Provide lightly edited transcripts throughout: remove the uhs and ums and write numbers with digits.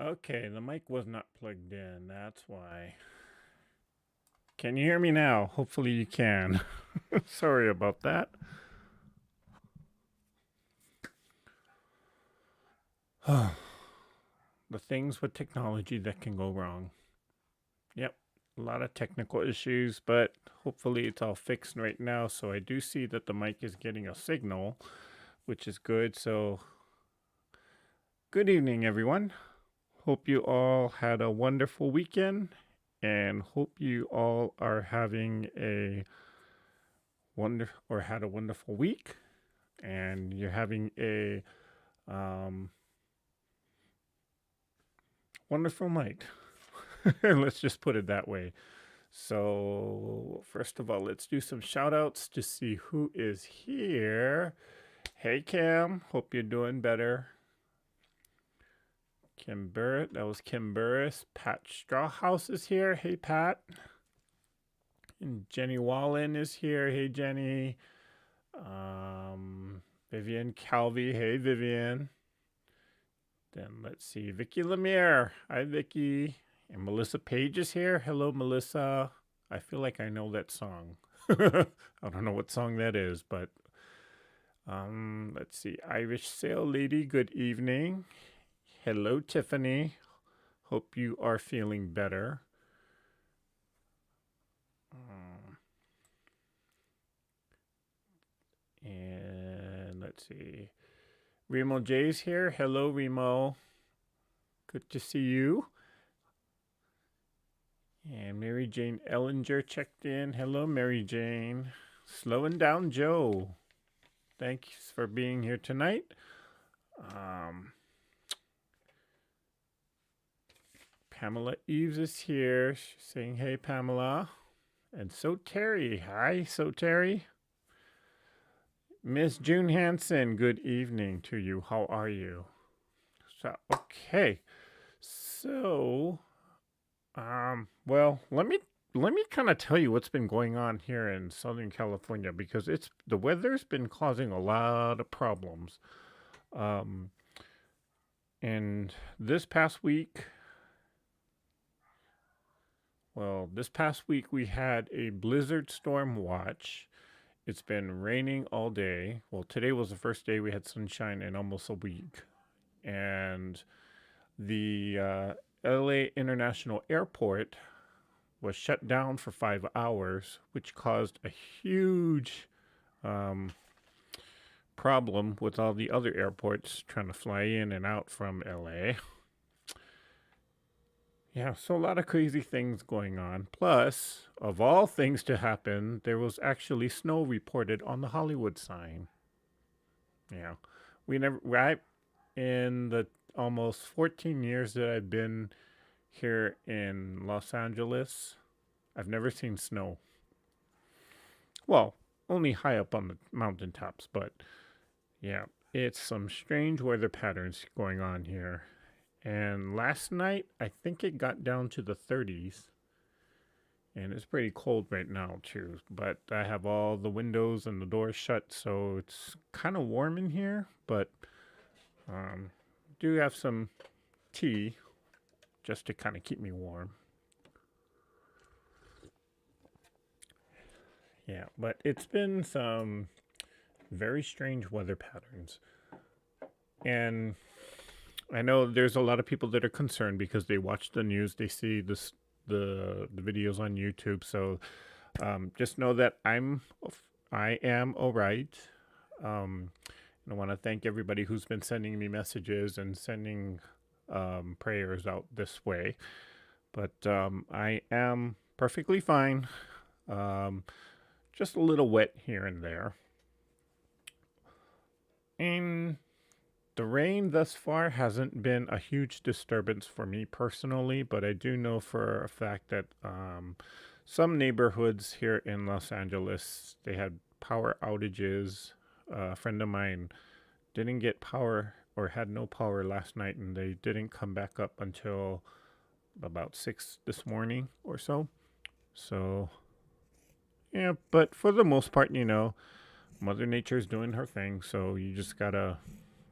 Okay, the mic was not plugged in. That's why. Can you hear me now? Hopefully you can. Sorry about that. The things with technology that can go wrong. Yep, a lot of technical issues, but hopefully it's all fixed right now. So I do see that the mic is getting a signal, which is good. So, good evening, everyone. Hope you all had a wonderful weekend and hope you all are having a had a wonderful week and you're having a um, wonderful night. Let's just put it that way. So, first of all, let's do some shout outs to see who is here. Hey, Cam. Hope you're doing better. Kim Burritt. That was Kim Burris. Pat Strawhouse is here. Hey, Pat. And Jenny Wallen is here. Hey, Jenny. Vivian Calvi. Hey, Vivian. Then let's see. Vicky Lemire. Hi, Vicky. And Melissa Page is here. Hello, Melissa. I feel like I know that song. I don't know what song that is, but let's see. Irish Sail Lady, good evening. Hello, Tiffany. Hope you are feeling better. And let's see. Remo J's here. Hello, Remo. Good to see you. And Mary Jane Ellinger checked in. Hello, Mary Jane. Slowing down Joe. Thanks for being here tonight. Pamela Eves is here. She's saying, hey, Pamela. And so Terry. Hi, so Terry. Miss June Hansen, good evening to you. How are you? So, okay. So, well, let me kind of tell you what's been going on here in Southern California because the weather's been causing a lot of problems. And this past week we had a blizzard storm watch. It's been raining all day. Well, today was the first day we had sunshine in almost a week. And the LA International Airport was shut down for 5 hours, which caused a huge problem with all the other airports trying to fly in and out from LA. Yeah, so a lot of crazy things going on. Plus, of all things to happen, there was actually snow reported on the Hollywood sign. Yeah, in the almost 14 years that I've been here in Los Angeles, I've never seen snow. Well, only high up on the mountaintops, but yeah, it's some strange weather patterns going on here. And last night, I think it got down to the 30s. And it's pretty cold right now, too. But I have all the windows and the doors shut, so it's kind of warm in here. But do have some tea just to kind of keep me warm. Yeah, but it's been some very strange weather patterns. And I know there's a lot of people that are concerned because they watch the news, they see the videos on YouTube. So just know that I am all right. And I want to thank everybody who's been sending me messages and sending prayers out this way. But I am perfectly fine. Just a little wet here and there. And the rain thus far hasn't been a huge disturbance for me personally, but I do know for a fact that some neighborhoods here in Los Angeles, they had power outages. A friend of mine didn't get power or had no power last night, and they didn't come back up until about 6 this morning or so. So, yeah, but for the most part, Mother Nature's doing her thing, so you just gotta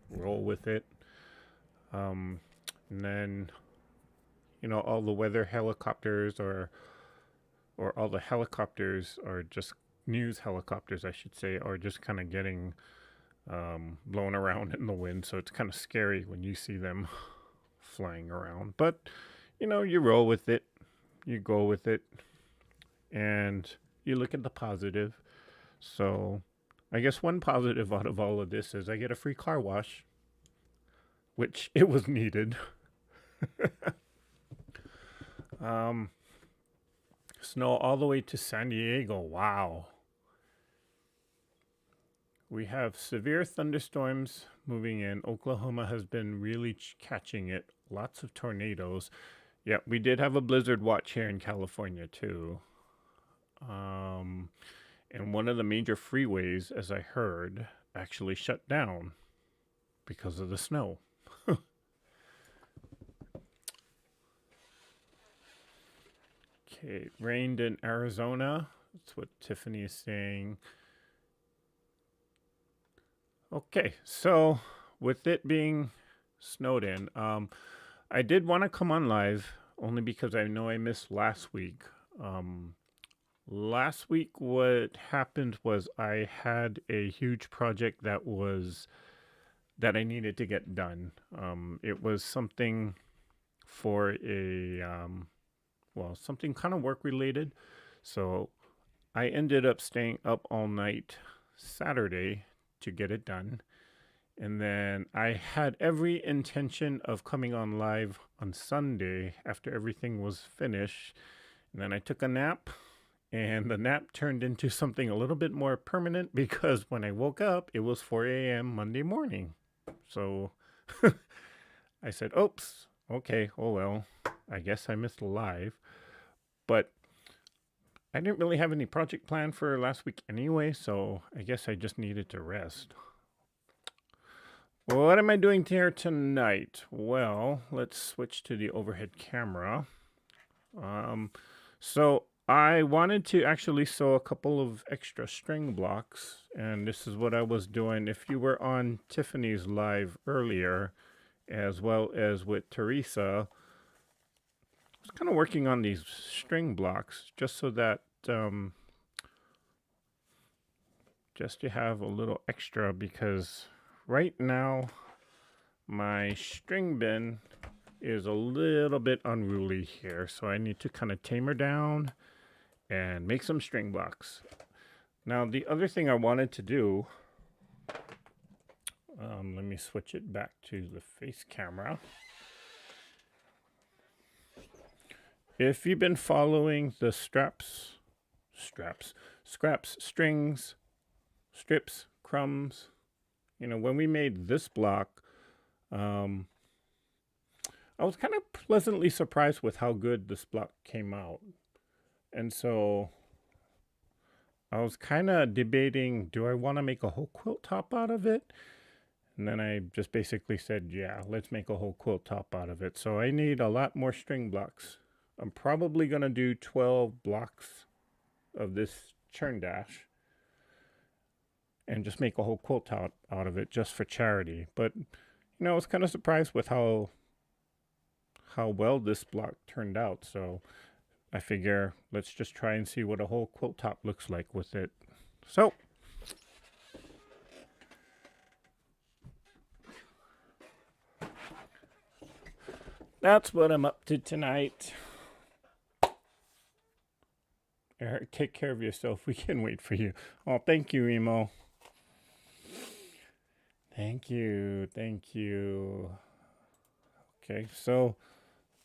roll with it. And then, all the weather helicopters or all the helicopters are just news helicopters, I should say, are just kind of getting blown around in the wind. So it's kind of scary when you see them flying around. But, you roll with it. you go with it and you look at the positive. So I guess one positive out of all of this is I get a free car wash, which it was needed. Um, Snow all the way to San Diego. Wow. We have severe thunderstorms moving in. Oklahoma has been really catching it. Lots of tornadoes. Yeah, we did have a blizzard watch here in California too. Um, and one of the major freeways, as I heard, actually shut down because of the snow. Okay, it rained in Arizona. That's what Tiffany is saying. Okay, so with it being snowed in, I did want to come on live only because I know I missed last week. Um, Last week, what happened was I had a huge project that I needed to get done. It was something for something kind of work related. So I ended up staying up all night Saturday to get it done. And then I had every intention of coming on live on Sunday after everything was finished. And then I took a nap, and the nap turned into something a little bit more permanent because when I woke up, it was 4 a.m. Monday morning. So I said, oops, okay, oh well, I guess I missed live. But I didn't really have any project plan for last week anyway, so I guess I just needed to rest. Well, what am I doing here tonight? Well, let's switch to the overhead camera. So I wanted to actually sew a couple of extra string blocks, and this is what I was doing. If you were on Tiffany's live earlier, as well as with Teresa, I was kind of working on these string blocks just so that just to have a little extra, because right now my string bin is a little bit unruly here, so I need to kind of tame her down and make some string blocks. Now the other thing I wanted to do, let me switch it back to the face camera. If you've been following the scraps, strings, strips, crumbs, when we made this block, I was kind of pleasantly surprised with how good this block came out. And so I was kind of debating, do I want to make a whole quilt top out of it? And then I just basically said, yeah, let's make a whole quilt top out of it. So I need a lot more string blocks. I'm probably going to do 12 blocks of this churn dash and just make a whole quilt out of it just for charity. But, I was kind of surprised with how well this block turned out. So I figure let's just try and see what a whole quilt top looks like with it. So that's what I'm up to tonight. Eric, take care of yourself. We can wait for you. Oh, thank you, Emo. Thank you. Okay, so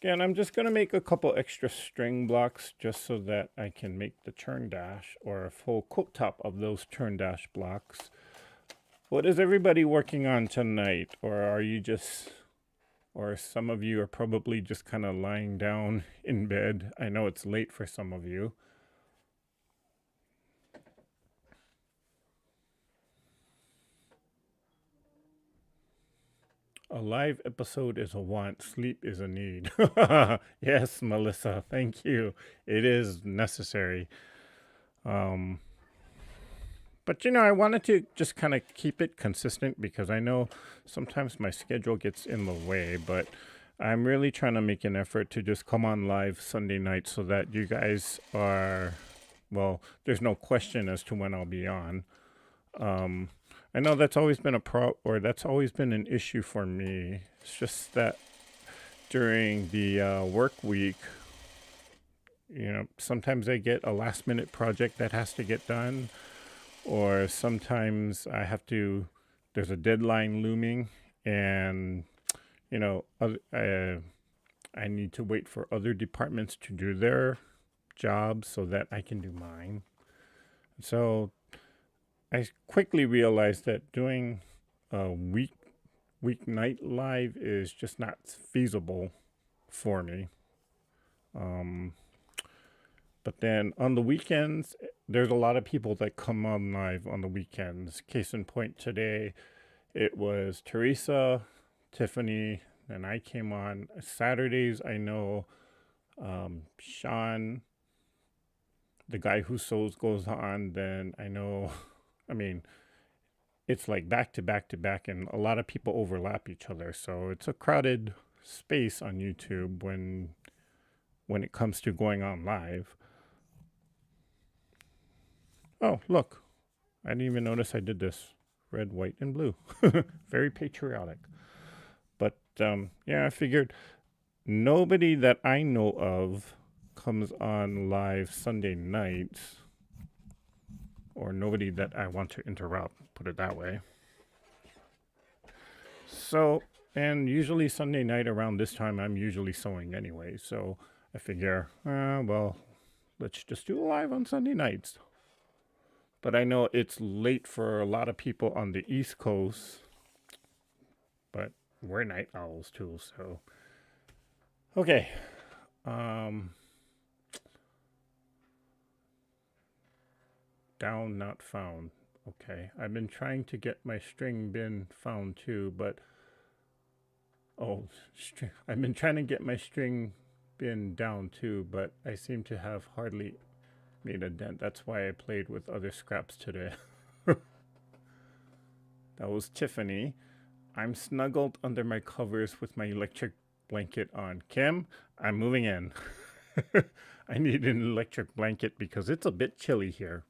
again, I'm just going to make a couple extra string blocks just so that I can make the turn dash or a full quilt top of those turn dash blocks. What is everybody working on tonight? Or some of you are probably just kind of lying down in bed. I know it's late for some of you. A live episode is a want, sleep is a need. Yes, Melissa, thank you. It is necessary. But I wanted to just kind of keep it consistent because I know sometimes my schedule gets in the way, but I'm really trying to make an effort to just come on live Sunday night so that you guys are, well, there's no question as to when I'll be on. I know that's always been that's always been an issue for me. It's just that during the work week, sometimes I get a last minute project that has to get done, or sometimes there's a deadline looming, and, you know, I need to wait for other departments to do their jobs so that I can do mine. So I quickly realized that doing a weeknight live is just not feasible for me. Um, but then on the weekends, there's a lot of people that come on live on the weekends. Case in point, today it was Teresa, Tiffany, and I came on. Saturdays, I know Sean, the guy who sews, goes on. Then I know, I mean, it's like back to back to back, and a lot of people overlap each other. So it's a crowded space on YouTube when it comes to going on live. Oh, look, I didn't even notice I did this. Red, white, and blue. Very patriotic. But yeah, I figured nobody that I know of comes on live Sunday nights, or nobody that I want to interrupt, put it that way. So, and usually Sunday night around this time, I'm usually sewing anyway. So I figure, well, let's just do a live on Sunday nights. But I know it's late for a lot of people on the East Coast, but we're night owls too. So, okay. Down, not found. Okay. I've been trying to get my string bin found too, but I've been trying to get my string bin down too, but I seem to have hardly made a dent. That's why I played with other scraps today. That was Tiffany. I'm snuggled under my covers with my electric blanket on. Kim, I'm moving in. I need an electric blanket because it's a bit chilly here.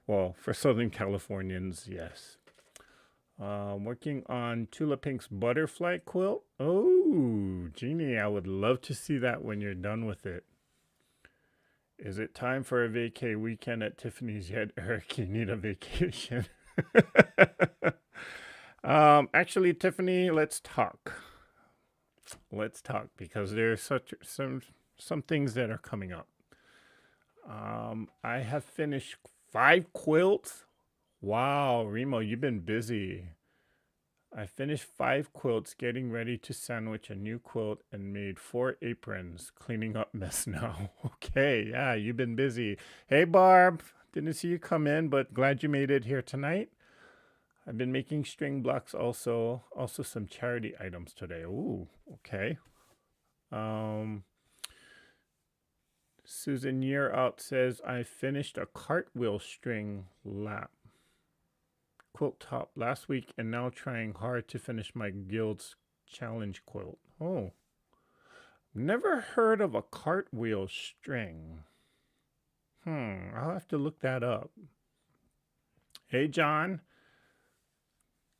Well, for Southern Californians, yes. Working on Tula Pink's butterfly quilt. Oh, Jeannie, I would love to see that when you're done with it. Is it time for a vacay weekend at Tiffany's yet, Eric? You need a vacation. Actually, Tiffany, let's talk. Let's talk because there's some things that are coming up. I have finished 5 quilts. Wow, Remo, you've been busy. I finished 5 quilts, getting ready to sandwich a new quilt, and made 4 aprons. Cleaning up mess now. Okay, yeah, you've been busy. Hey, Barb, didn't see you come in, but glad you made it here tonight. I've been making string blocks also some charity items today. Ooh, okay. Susan Year Out says, I finished a cartwheel string lap quilt top last week and now trying hard to finish my guild's challenge quilt. Oh, never heard of a cartwheel string. I'll have to look that up. Hey, John.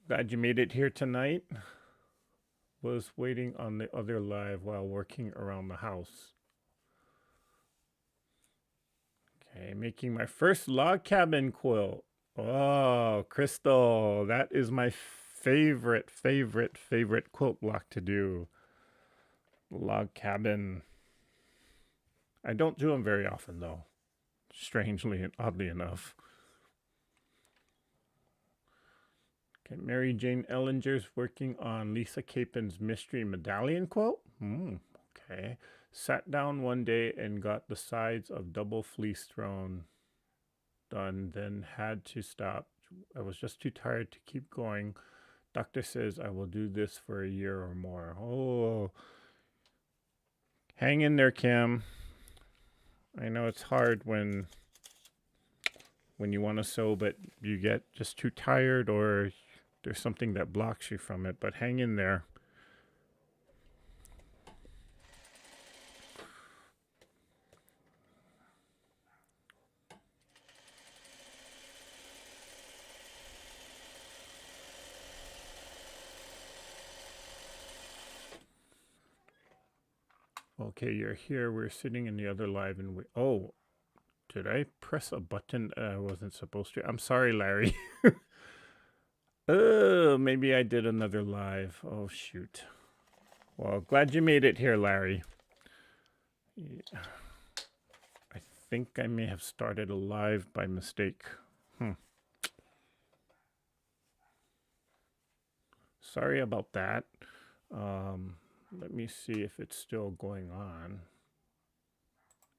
Glad you made it here tonight. Was waiting on the other live while working around the house. Okay, making my first log cabin quilt. Oh, Crystal, that is my favorite quilt block to do. Log cabin. I don't do them very often, though. Strangely and oddly enough. Okay, Mary Jane Ellinger's working on Lisa Capen's mystery medallion quilt. Okay. Sat down one day and got the sides of double fleece thrown done, then had to stop. I was just too tired to keep going. Doctor says I will do this for a year or more. Oh, hang in there, Kim. I know it's hard when you want to sew, but you get just too tired or there's something that blocks you from it, but hang in there. Okay, you're here. We're sitting in the other live and we. Oh, did I press a button I wasn't supposed to? I'm sorry, Larry. Oh, maybe I did another live. Oh, shoot. Well, glad you made it here, Larry. Yeah. I think I may have started a live by mistake. Sorry about that. Let me see if it's still going on.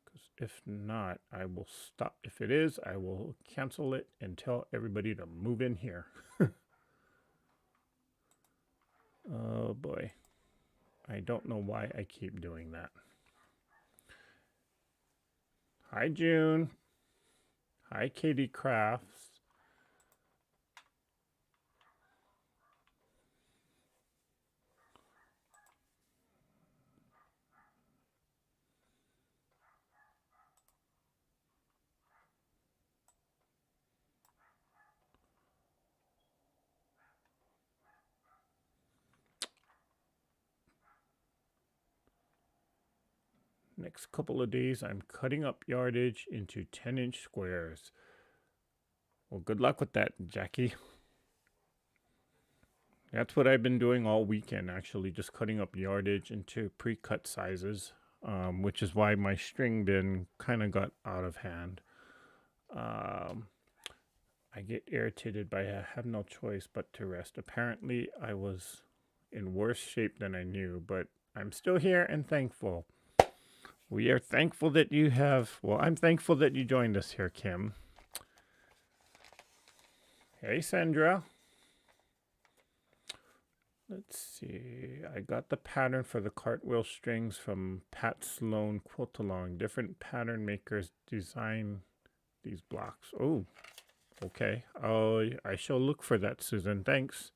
Because if not, I will stop. If it is, I will cancel it and tell everybody to move in here. Oh boy. I don't know why I keep doing that. Hi, June. Hi, Katie Crafts. Next couple of days, I'm cutting up yardage into 10-inch squares. Well, good luck with that, Jackie. That's what I've been doing all weekend, actually, just cutting up yardage into pre-cut sizes, which is why my string bin kind of got out of hand. I get irritated by I have no choice but to rest. Apparently, I was in worse shape than I knew, but I'm still here and thankful. We are thankful that you have, well, I'm thankful that you joined us here, Kim. Hey, Sandra. Let's see. I got the pattern for the cartwheel strings from Pat Sloan Quilt Along. Different pattern makers design these blocks. Oh, okay. Oh, I shall look for that, Susan. Thanks.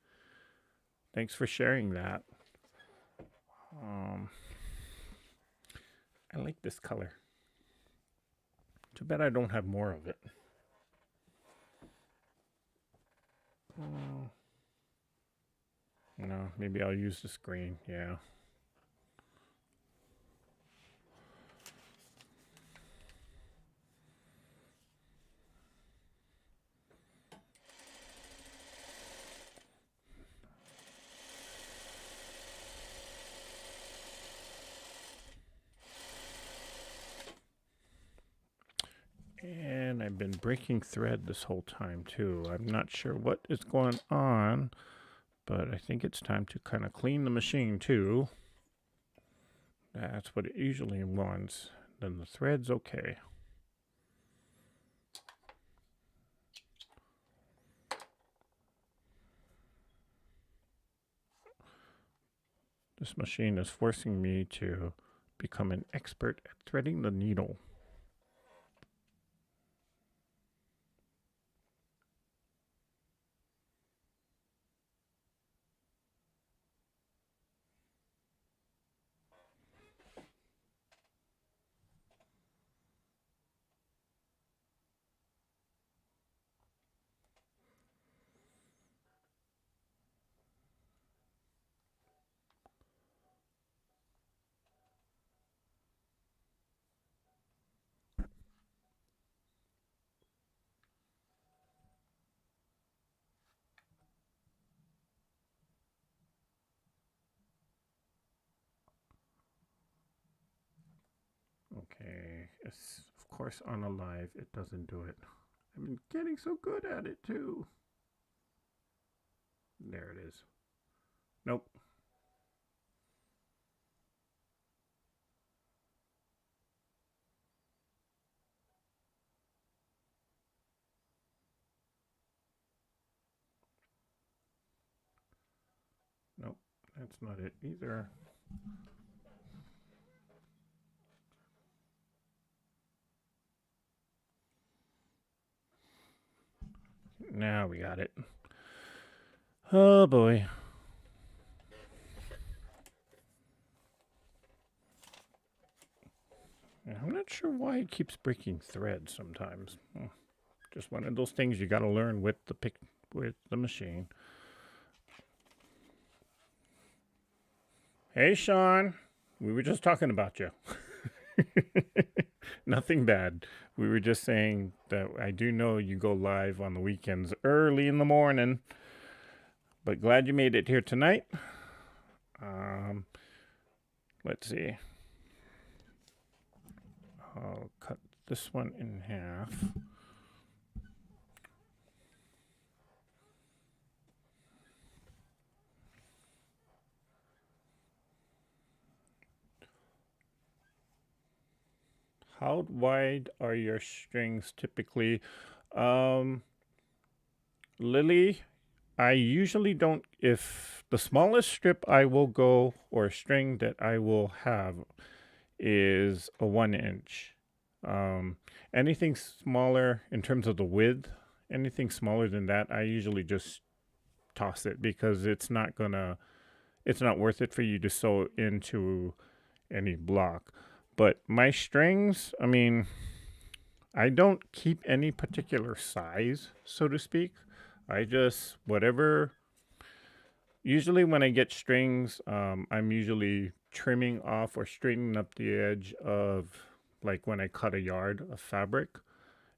Thanks for sharing that. I like this color. Too bad I don't have more of it. No, maybe I'll use this green. Yeah. And I've been breaking thread this whole time too. I'm not sure what is going on, but I think it's time to kind of clean the machine too. That's what it usually wants. Then the thread's okay. This machine is forcing me to become an expert at threading the needle. Okay, it's, of course on a live it doesn't do it. I've been getting so good at it too. There it is. Nope. Nope, that's not it either. Now we got it. Oh boy. I'm not sure why it keeps breaking thread sometimes. Just one of those things you got to learn with the machine. Hey, Sean. We were just talking about you. Nothing bad. We were just saying that I do know you go live on the weekends early in the morning, but glad you made it here tonight. Um, let's see. I'll cut this one in half. How wide are your strings typically? Um, Lily, I usually don't. If the smallest strip I will go or string that I will have is a 1 inch. Um, Anything smaller in terms of the width, anything smaller than that, I usually just toss it because it's not worth it for you to sew into any block. But my strings, I mean, I don't keep any particular size, so to speak. I just, whatever. Usually, when I get strings, I'm usually trimming off or straightening up the edge of, like, when I cut a yard of fabric.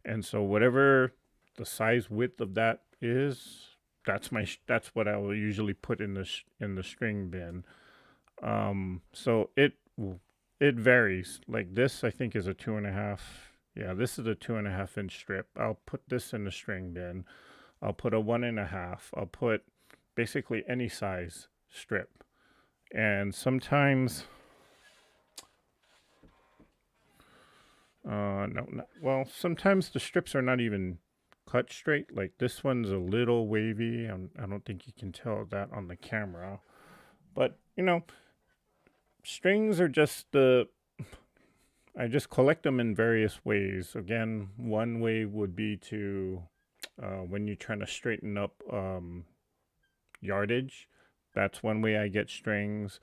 And so, whatever the size width of that is, that's what I will usually put in in the string bin. So it varies. Like this, I think is a 2.5. Yeah, this is a 2.5 inch strip. I'll put this in the string bin. I'll put a 1.5. I'll put basically any size strip. And sometimes, no, not, well, sometimes the strips are not even cut straight. Like this one's a little wavy. I don't think you can tell that on the camera. But, strings are just I just collect them in various ways. Again, one way would be to, when you're trying to straighten up yardage, that's one way I get strings.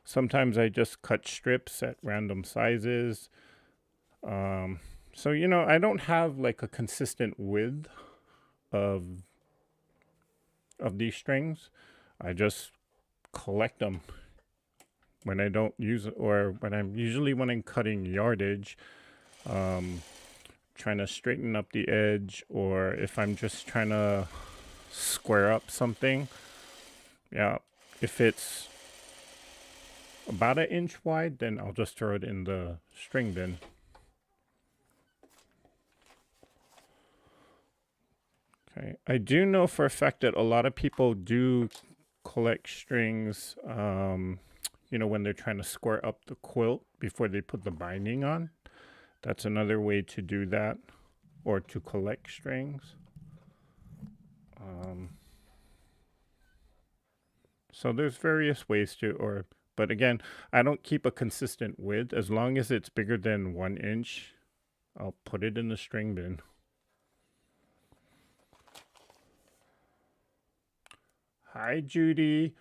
Sometimes I just cut strips at random sizes. So, I don't have like a consistent width of these strings. I just collect them when I don't use it, or when I'm cutting yardage, trying to straighten up the edge, or if I'm just trying to square up something. Yeah, if it's about 1 inch wide, then I'll just throw it in the string bin. Okay, I do know for a fact that a lot of people do collect strings, when they're trying to square up the quilt before they put the binding on. That's another way to do that, or to collect strings. So there's various ways but again, I don't keep a consistent width. As long as it's bigger than 1 inch, I'll put it in the string bin. Hi, Judy.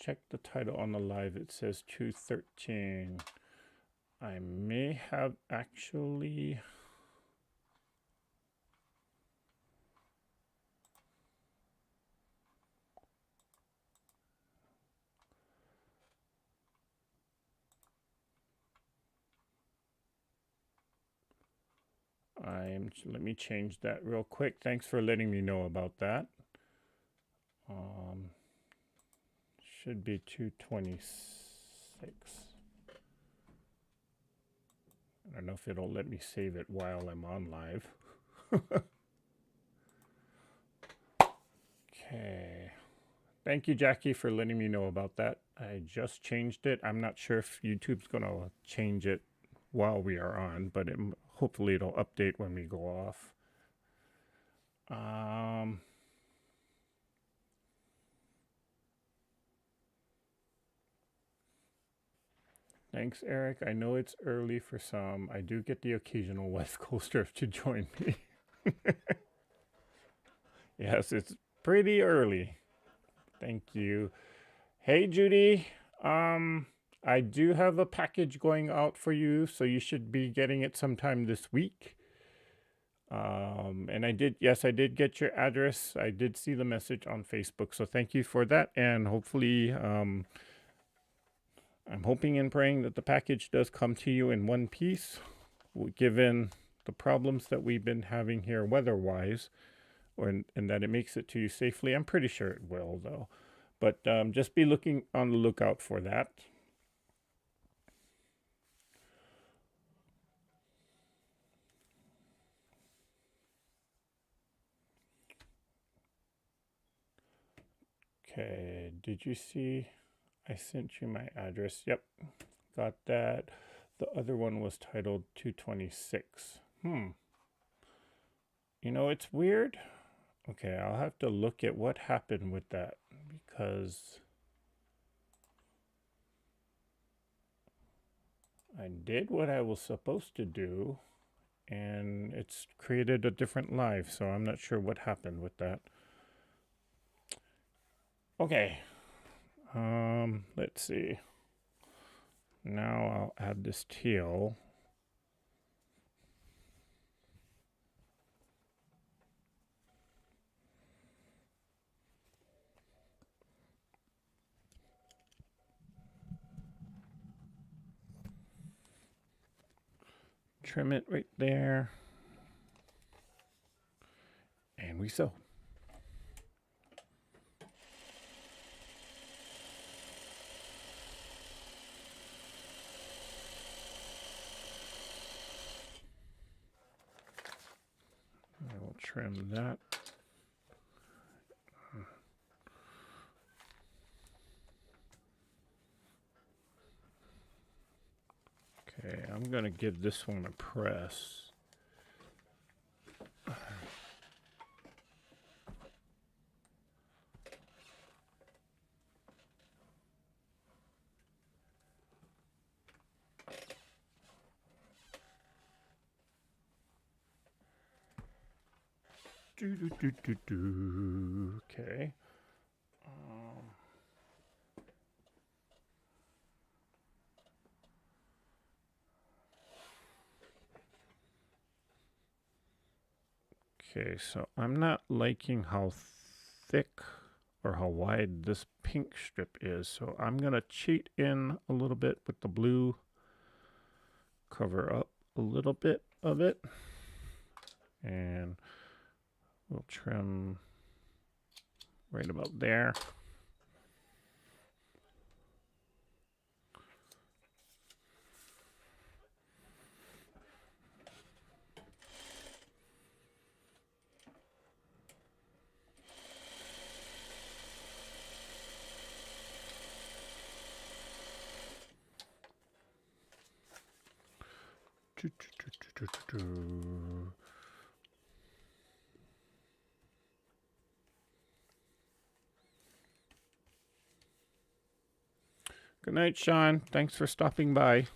Check the title on the live. It says 213. I may have actually... Let me change that real quick. Thanks for letting me know about that. Should be 226. I don't know if it'll let me save it while I'm on live. Okay. Thank you, Jackie, for letting me know about that. I just changed it. I'm not sure if YouTube's going to change it while we are on, but hopefully it'll update when we go off. Thanks, Eric. I know it's early for some. I do get the occasional West Coaster to join me. Yes, it's pretty early. Thank you. Hey, Judy. I do have a package going out for you, so you should be getting it sometime this week. And yes, I did get your address. I did see the message on Facebook. So thank you for that. And hopefully, I'm hoping and praying that the package does come to you in one piece, given the problems that we've been having here weather-wise, and that it makes it to you safely. I'm pretty sure it will, though. But just be looking on the lookout for that. Okay, did you see? I sent you my address. Yep, got that. The other one was titled 226. You know, it's weird. Okay, I'll have to look at what happened with that because I did what I was supposed to do and it's created a different live, so I'm not sure what happened with that. Okay, let's see. Now I'll add this teal. Trim it right there. And we sew. I will trim that. Okay, I'm going to give this one a press. Okay. Okay, so I'm not liking how thick or how wide this pink strip is, so I'm going to cheat in a little bit with the blue, cover up a little bit of it, and we'll trim right about there. Good night, Sean. Thanks for stopping by.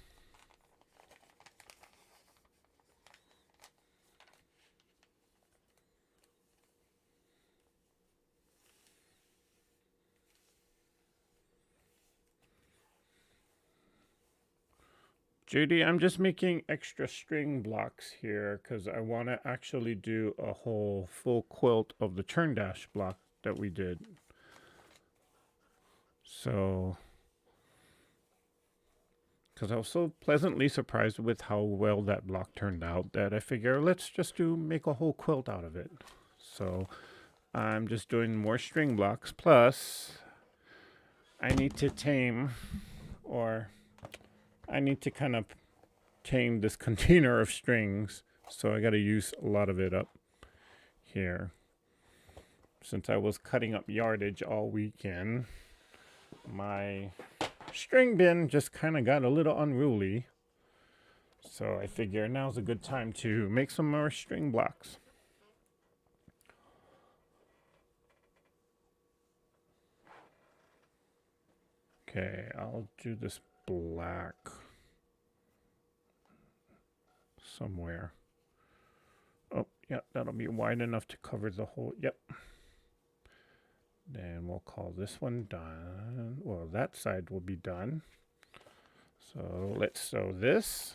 Judy, I'm just making extra string blocks here because I want to actually do a whole full quilt of the turn dash block that we did. So, because I was so pleasantly surprised with how well that block turned out that I figure let's just make a whole quilt out of it. So I'm just doing more string blocks. Plus, I need to tame, or I need to kind of tame this container of strings. So I got to use a lot of it up here. Since I was cutting up yardage all weekend, my string bin just kind of got a little unruly. So I figure now's a good time to make some more string blocks. Okay, I'll do this black somewhere. Oh, yeah, that'll be wide enough to cover the whole, yep. Then we'll call this one done. Well, that side will be done. So let's sew this.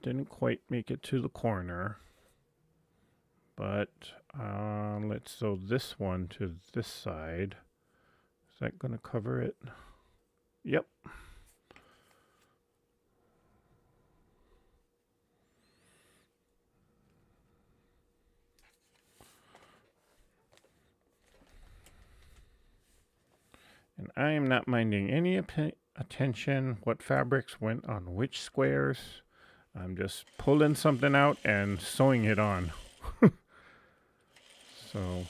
didn't quite make it to the corner. But let's sew this one to this side. Is that going to cover it? Yep. And I am not minding any attention what fabrics went on which squares. I'm just pulling something out and sewing it on. So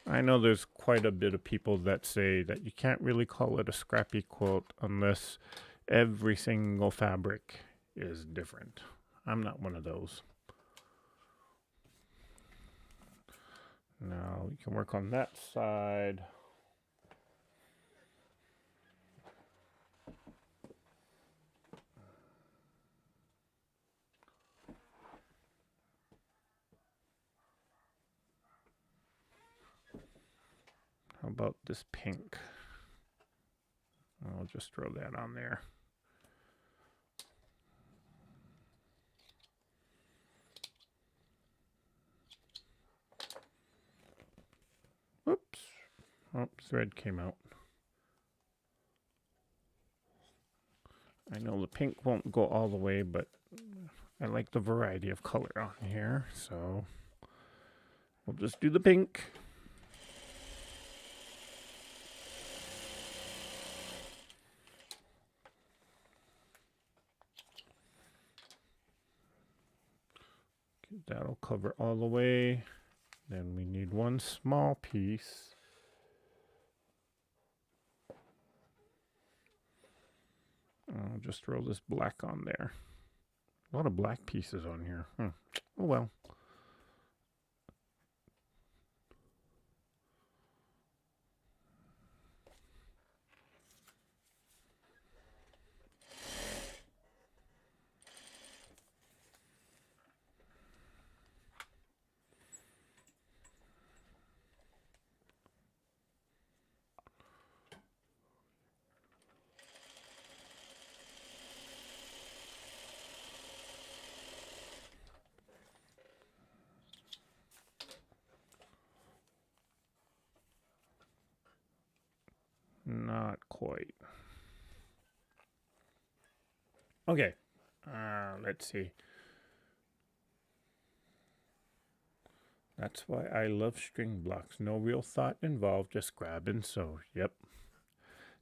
I know there's quite a bit of people that say that you can't really call it a scrappy quilt unless every single fabric is different. I'm not one of those. Now we can work on that side. How about this pink? I'll just throw that on there. Oops. Oh, thread came out. I know the pink won't go all the way, but I like the variety of color on here, so we'll just do the pink. That'll cover all the way. Then we need one small piece. I'll just throw this black on there. A lot of black pieces on here. Oh well. Not quite. Okay. Let's see. That's why I love string blocks. No real thought involved. Just grab and sew. Yep.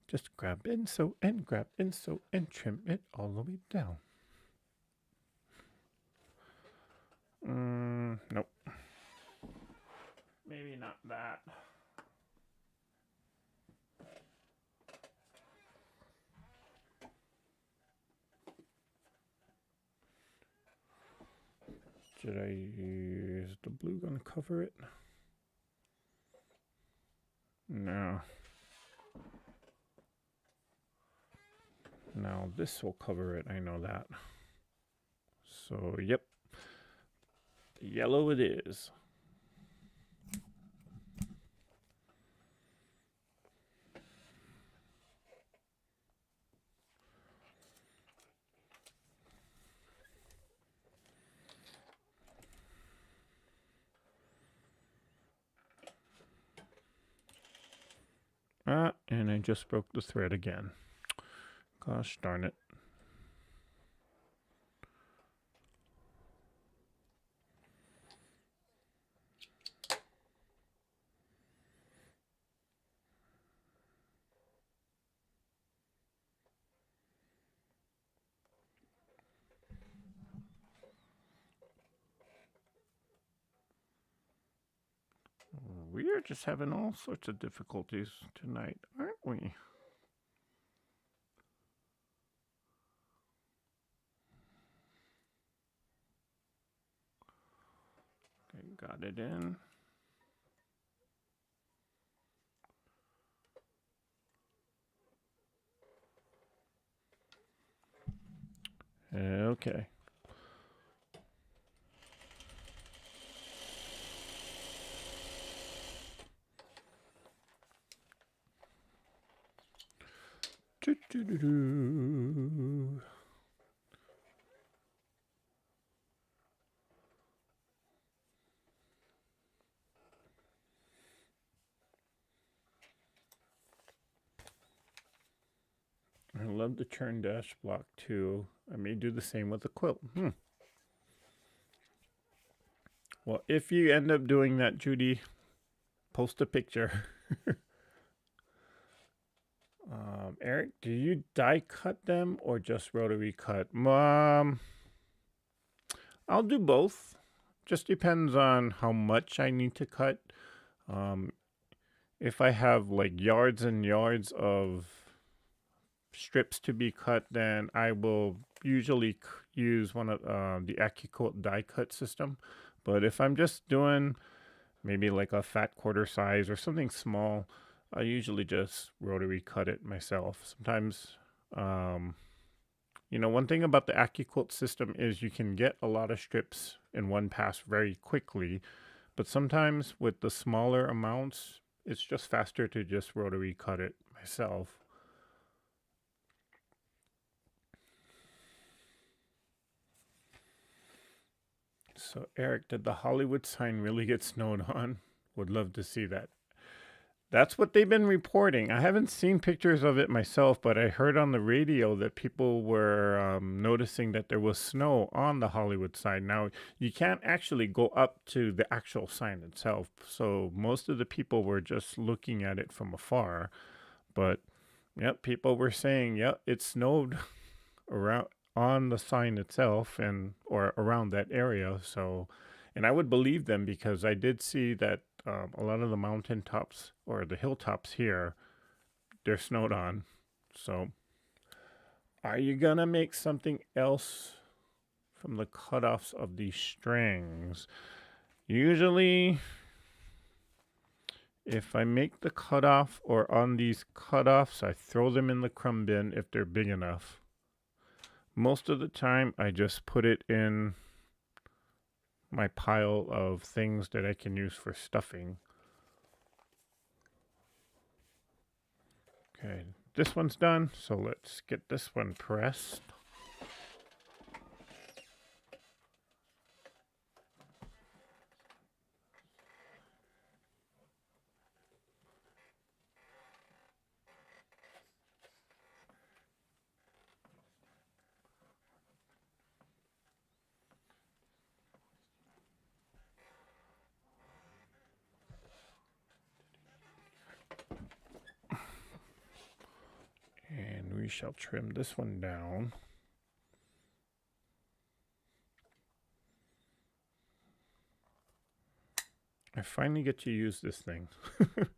Just grab and sew and grab and sew and trim it all the way down. Nope. Maybe not that. Is the blue gonna cover it? No. Now this will cover it, I know that. So, yep. Yellow it is. And I just broke the thread again. Gosh darn it. We are just having all sorts of difficulties tonight, aren't we? Okay, got it in. Okay. Do-do-do-do. I love the churn dash block too. I may do the same with the quilt. Well, if you end up doing that, Judy, post a picture. Eric, do you die cut them or just rotary cut? I'll do both. Just depends on how much I need to cut. Um, if I have like yards and yards of strips to be cut, then I will usually use one of the AccuQuilt die cut system. But if I'm just doing maybe like a fat quarter size or something small, I usually just rotary cut it myself. Sometimes, one thing about the AccuQuilt system is you can get a lot of strips in one pass very quickly, but sometimes with the smaller amounts, it's just faster to just rotary cut it myself. So, Eric, did the Hollywood sign really get snowed on? Would love to see that. That's what they've been reporting. I haven't seen pictures of it myself, but I heard on the radio that people were noticing that there was snow on the Hollywood sign. Now, you can't actually go up to the actual sign itself, so most of the people were just looking at it from afar. But, yep, people were saying, yep, it snowed around on the sign itself and or around that area. So, and I would believe them because I did see that a lot of the mountain tops or the hilltops here, they're snowed on. So, are you gonna make something else from the cutoffs of these strings? Usually, if I make the cutoff or on these cutoffs, I throw them in the crumb bin if they're big enough. Most of the time, I just put it in my pile of things that I can use for stuffing. Okay, this one's done, so let's get this one pressed. And we shall trim this one down. I finally get to use this thing. Okay,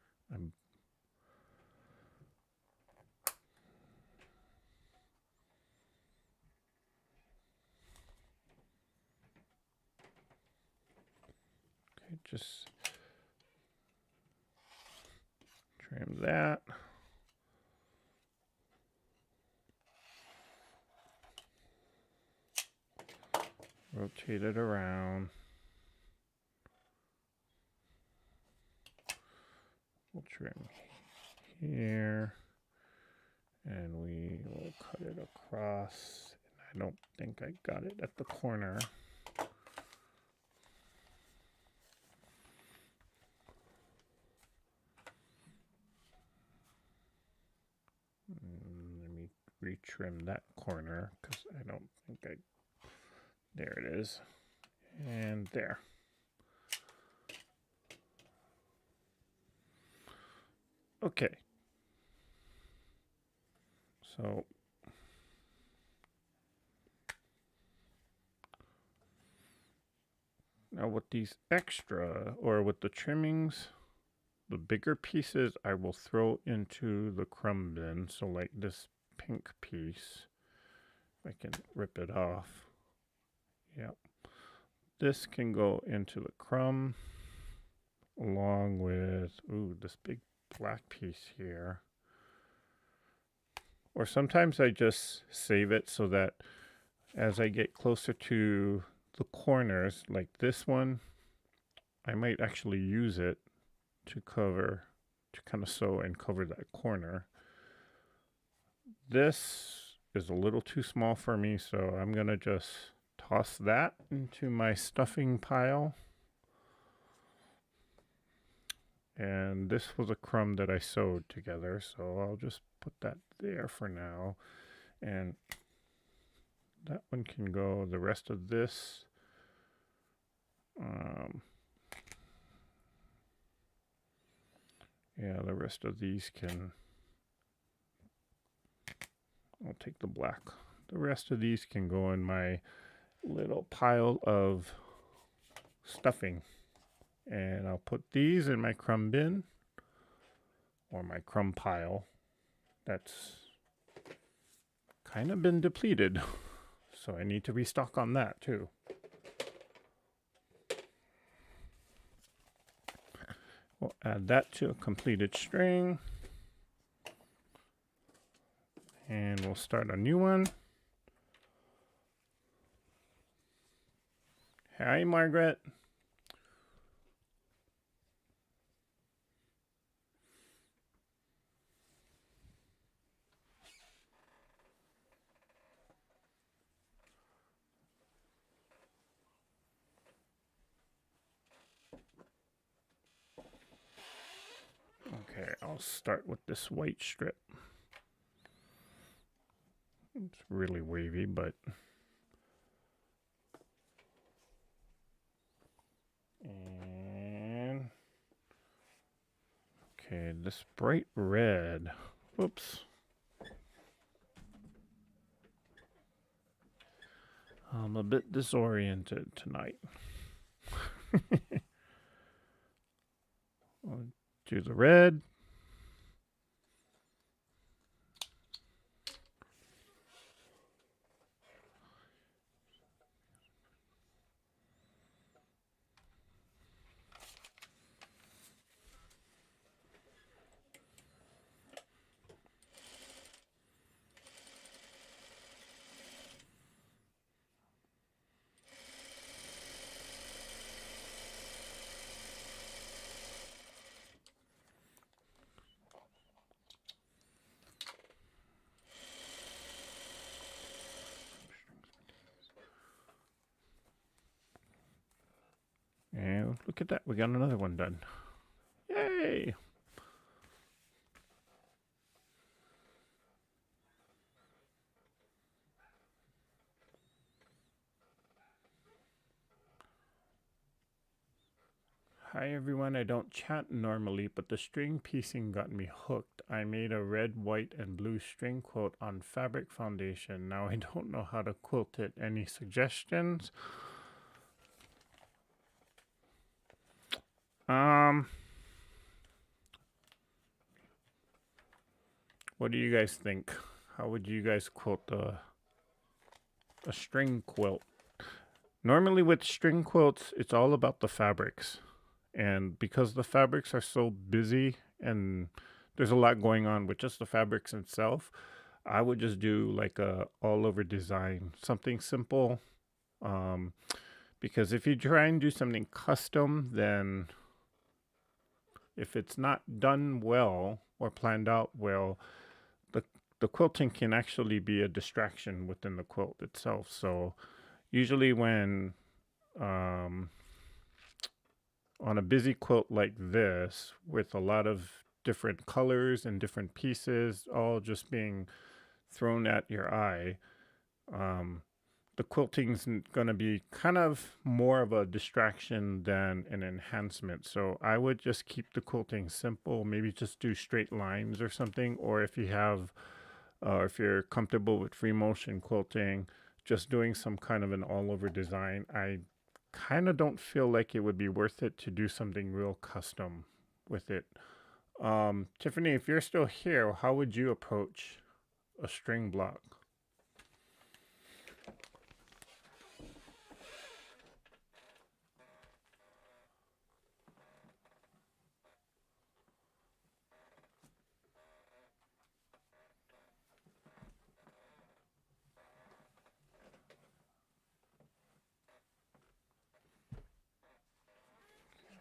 just trim that. Rotate it around. We'll trim here. And we will cut it across. And I don't think I got it at the corner. Let me retrim that corner because I don't think I... There it is. And there. Okay. So now with these extra, or with the trimmings, the bigger pieces I will throw into the crumb bin. So like this pink piece, I can rip it off. Yep. This can go into the crumb along with, this big black piece here. Or sometimes I just save it so that as I get closer to the corners, like this one, I might actually use it to kind of sew and cover that corner. this is a little too small for me, so I'm gonna just toss that into my stuffing pile. And this was a crumb that I sewed together, so I'll just put that there for now. And that one can go. The rest of this, yeah, the rest of these can, I'll take the black. The rest of these can go in my little pile of stuffing. And I'll put these in my crumb bin, or my crumb pile. That's kind of been depleted, so I need to restock on that too. We'll add that to a completed string. And we'll start a new one. Hi, Margaret. Okay, I'll start with this white strip. It's really wavy, but and okay, this bright red. Whoops. I'm a bit disoriented tonight. I'll do the red. And look at that, we got another one done. Yay! Hi everyone, I don't chat normally, but the string piecing got me hooked. I made a red, white, and blue string quilt on fabric foundation. Now I don't know how to quilt it. Any suggestions? What do you guys think? How would you guys quilt a string quilt? Normally with string quilts, it's all about the fabrics. And because the fabrics are so busy and there's a lot going on with just the fabrics itself, I would just do like a all over design, something simple. Because if you try and do something custom, then if it's not done well or planned out well, the quilting can actually be a distraction within the quilt itself. So usually when on a busy quilt like this with a lot of different colors and different pieces all just being thrown at your eye, the quilting's going to be kind of more of a distraction than an enhancement. So I would just keep the quilting simple, maybe just do straight lines or something, or if you have if you're comfortable with free motion quilting, just doing some kind of an all over design. I kind of don't feel like it would be worth it to do something real custom with it. Tiffany, if you're still here, how would you approach a string block?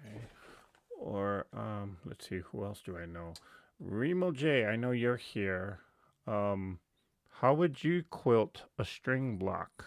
Okay. Or let's see, who else do I know? Remo J, I know you're here. How would you quilt a string block?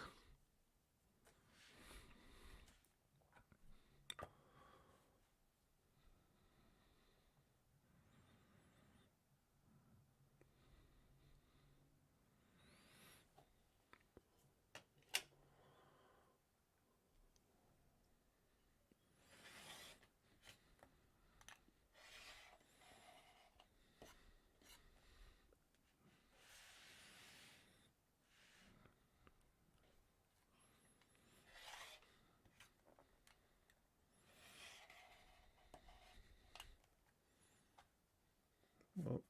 Well,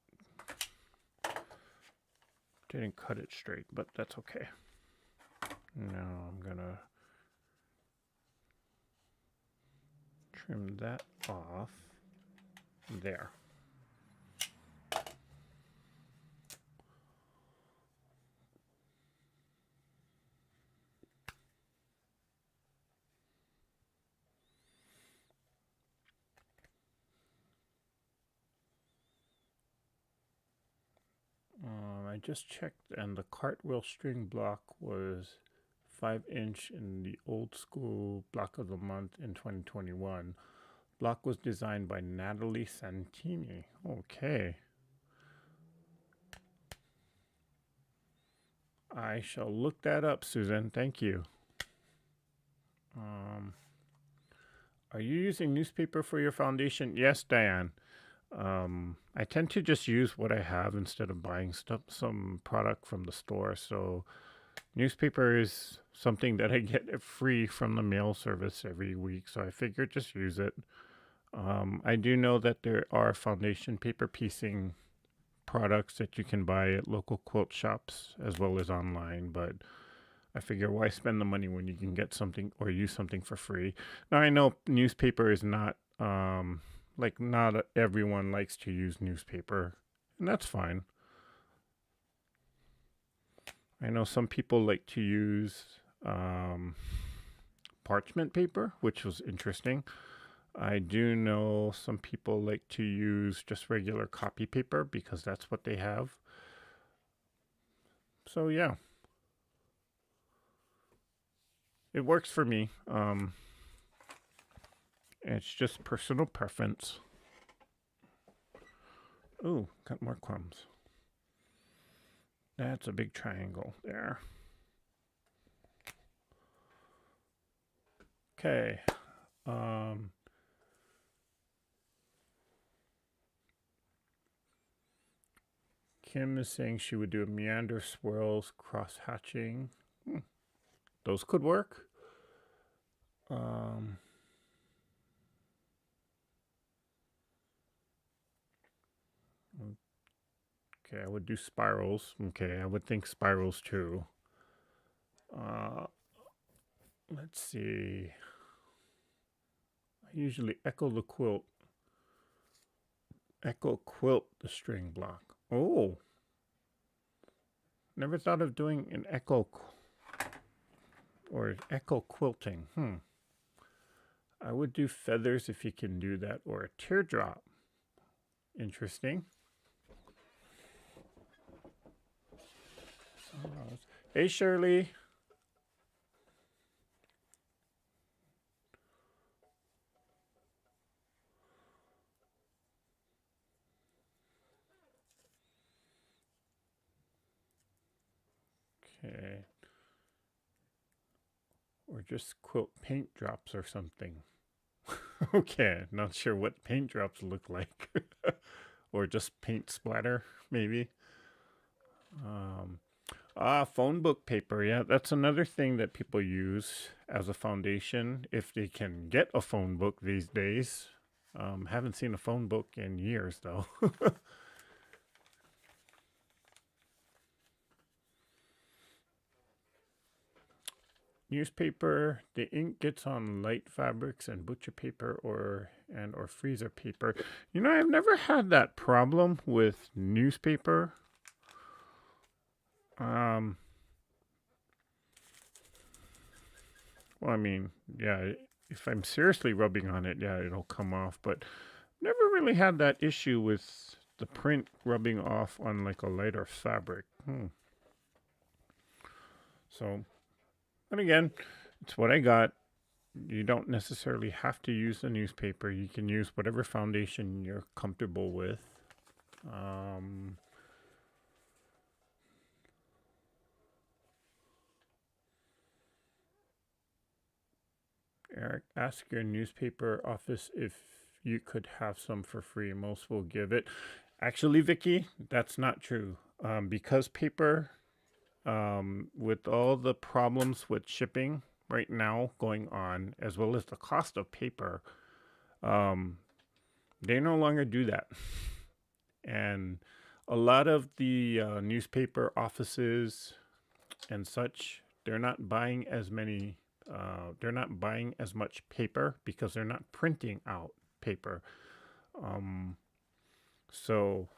didn't cut it straight, but that's okay. Now I'm gonna trim that off there. I just checked, and the cartwheel string block was 5" in the old school block of the month in 2021. Block was designed by Natalie Santini. Okay. I shall look that up, Susan. Thank you. Um, are you using newspaper for your foundation? Yes, Diane. I tend to just use what I have instead of buying some product from the store. So newspaper is something that I get free from the mail service every week. So I figured just use it. I do know that there are foundation paper piecing products that you can buy at local quilt shops as well as online, but I figure why spend the money when you can get something or use something for free. Now I know newspaper is not like not everyone likes to use newspaper, and that's fine. I know some people like to use parchment paper, which was interesting. I do know some people like to use just regular copy paper because that's what they have. So yeah, it works for me. It's just personal preference. Ooh, got more crumbs. That's a big triangle there. Okay. Kim is saying she would do a meander swirls cross hatching. Those could work. Okay, I would do spirals. Okay, I would think spirals too. Let's see. I usually echo quilt the string block. Oh, never thought of doing an echo or echo quilting. I would do feathers if you can do that, or a teardrop. Interesting. Hey, Shirley. Okay. Or just quilt paint drops or something. Okay, not sure what paint drops look like. Or just paint splatter, maybe. Phone book paper. Yeah, that's another thing that people use as a foundation if they can get a phone book these days. Haven't seen a phone book in years though. Newspaper, the ink gets on light fabrics and butcher paper or freezer paper. You know, I've never had that problem with newspaper. Well, I mean, yeah, if I'm seriously rubbing on it, yeah, it'll come off. But never really had that issue with the print rubbing off on like a lighter fabric. So, but again, it's what I got. You don't necessarily have to use the newspaper. You can use whatever foundation you're comfortable with. Um, Eric, ask your newspaper office if you could have some for free. Most will give it. Actually, Vicky, that's not true. Because paper, with all the problems with shipping right now going on, as well as the cost of paper, um, they no longer do that. And a lot of the newspaper offices and such, they're not buying as many. They're not buying as much paper because they're not printing out paper. Um, so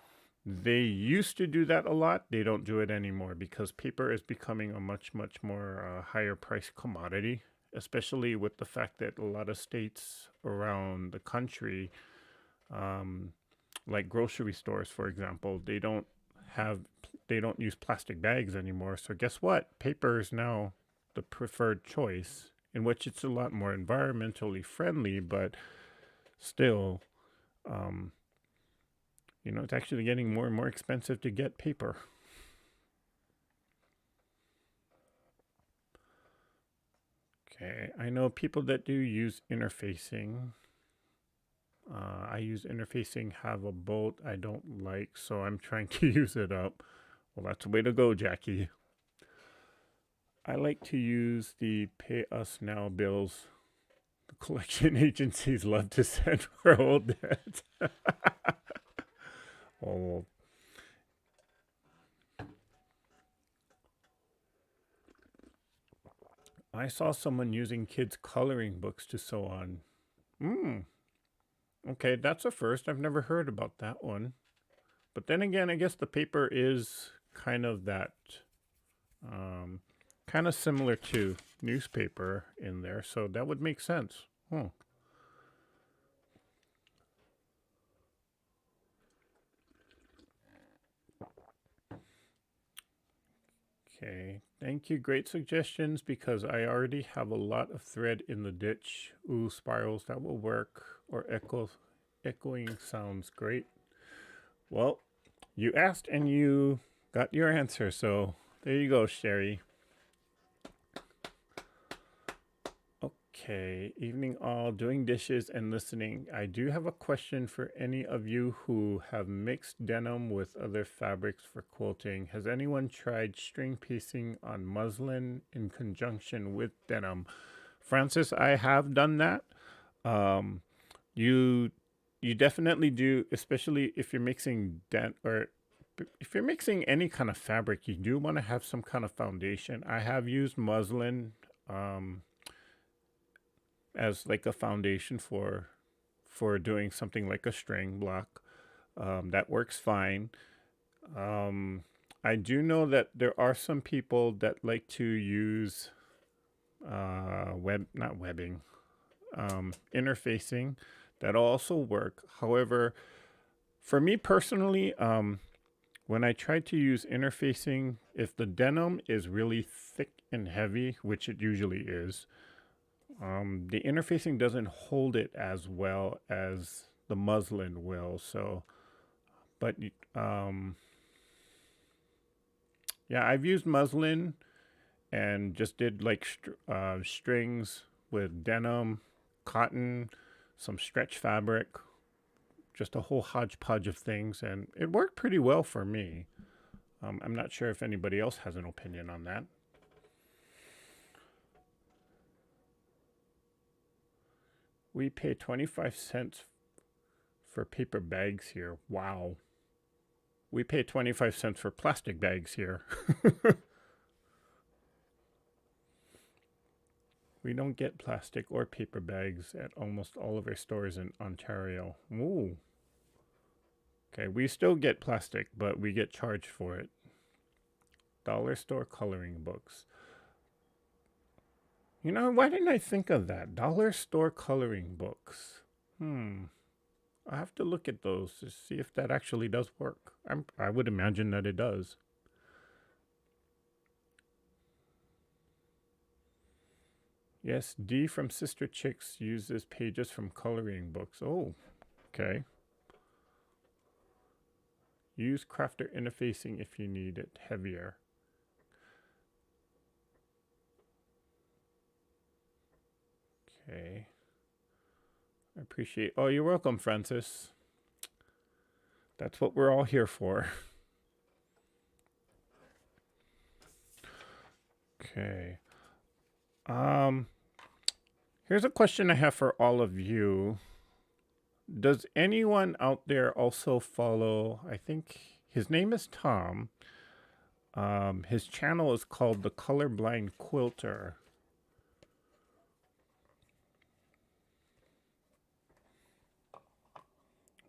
they used to do that a lot. They don't do it anymore because paper is becoming a much more higher price commodity, especially with the fact that a lot of states around the country, um, like grocery stores, for example, have they don't use plastic bags anymore. So guess what? Paper is now the preferred choice, in which it's a lot more environmentally friendly, but still, um, it's actually getting more and more expensive to get paper. Okay, I know people that do use interfacing. I use interfacing, have a bolt I don't like, so I'm trying to use it up. Well, that's the way to go, Jackie. I like to use the Pay Us Now bills. The collection agencies love to send for old debts. Oh, I saw someone using kids' coloring books to sew on. Hmm. Okay, that's a first. I've never heard about that one. But then again, I guess the paper is kind of that, um, kind of similar to newspaper in there, so that would make sense. Hmm. Okay, thank you. Great suggestions because I already have a lot of thread in the ditch. Ooh, spirals, that will work. Or echoing sounds great. Well, you asked and you got your answer, so there you go, Sherry. Okay, evening all, doing dishes and listening. I do have a question for any of you who have mixed denim with other fabrics for quilting. Has anyone tried string piecing on muslin in conjunction with denim? Francis, I have done that. Um, you you definitely do, especially if you're mixing or if you're mixing any kind of fabric, you do want to have some kind of foundation. I have used muslin. Um, as like a foundation for doing something like a string block. That works fine. Um, I do know that there are some people that like to use not webbing, interfacing. That'll also work. However, for me personally, when I try to use interfacing, if the denim is really thick and heavy, which it usually is, the interfacing doesn't hold it as well as the muslin will. So, but um, yeah, I've used muslin and just did like strings with denim, cotton, some stretch fabric, just a whole hodgepodge of things, and it worked pretty well for me. I'm not sure if anybody else has an opinion on that. We pay 25 cents for paper bags here. Wow. We pay 25 cents for plastic bags here. We don't get plastic or paper bags at almost all of our stores in Ontario. Ooh. Okay, we still get plastic, but we get charged for it. Dollar store coloring books. Why didn't I think of that? Dollar store coloring books. Hmm. I have to look at those to see if that actually does work. I would imagine that it does. Yes, D from Sister Chicks uses pages from coloring books. Oh, okay. Use crafter interfacing if you need it heavier. Okay. I appreciate. Oh, you're welcome, Francis. That's what we're all here for. Okay. Um, Here's a question I have for all of you. Does anyone out there also follow? I think his name is Tom. His channel is called The Colorblind Quilter.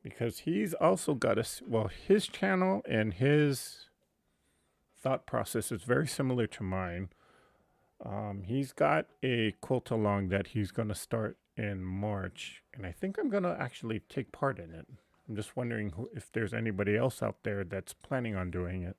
Because he's also got his channel and his thought process is very similar to mine. He's got a quilt along that he's going to start in March, and I think I'm going to actually take part in it. I'm just wondering if there's anybody else out there that's planning on doing it.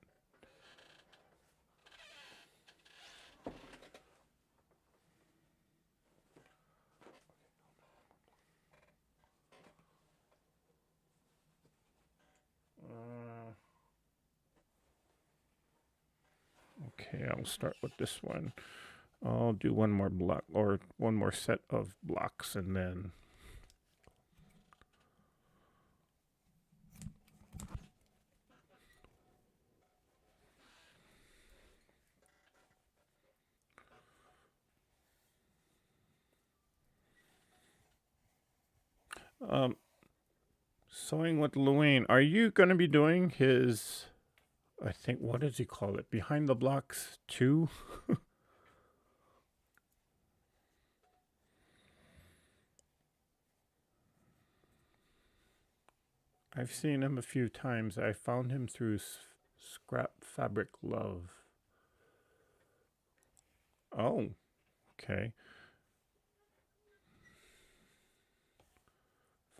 Okay, I'll start with this one. I'll do one more block or one more set of blocks and then sewing with Luane. Are you going to be doing his, I think, what does he call it? Behind the Blocks 2? I've seen him a few times. I found him through Scrap Fabric Love. Oh, okay.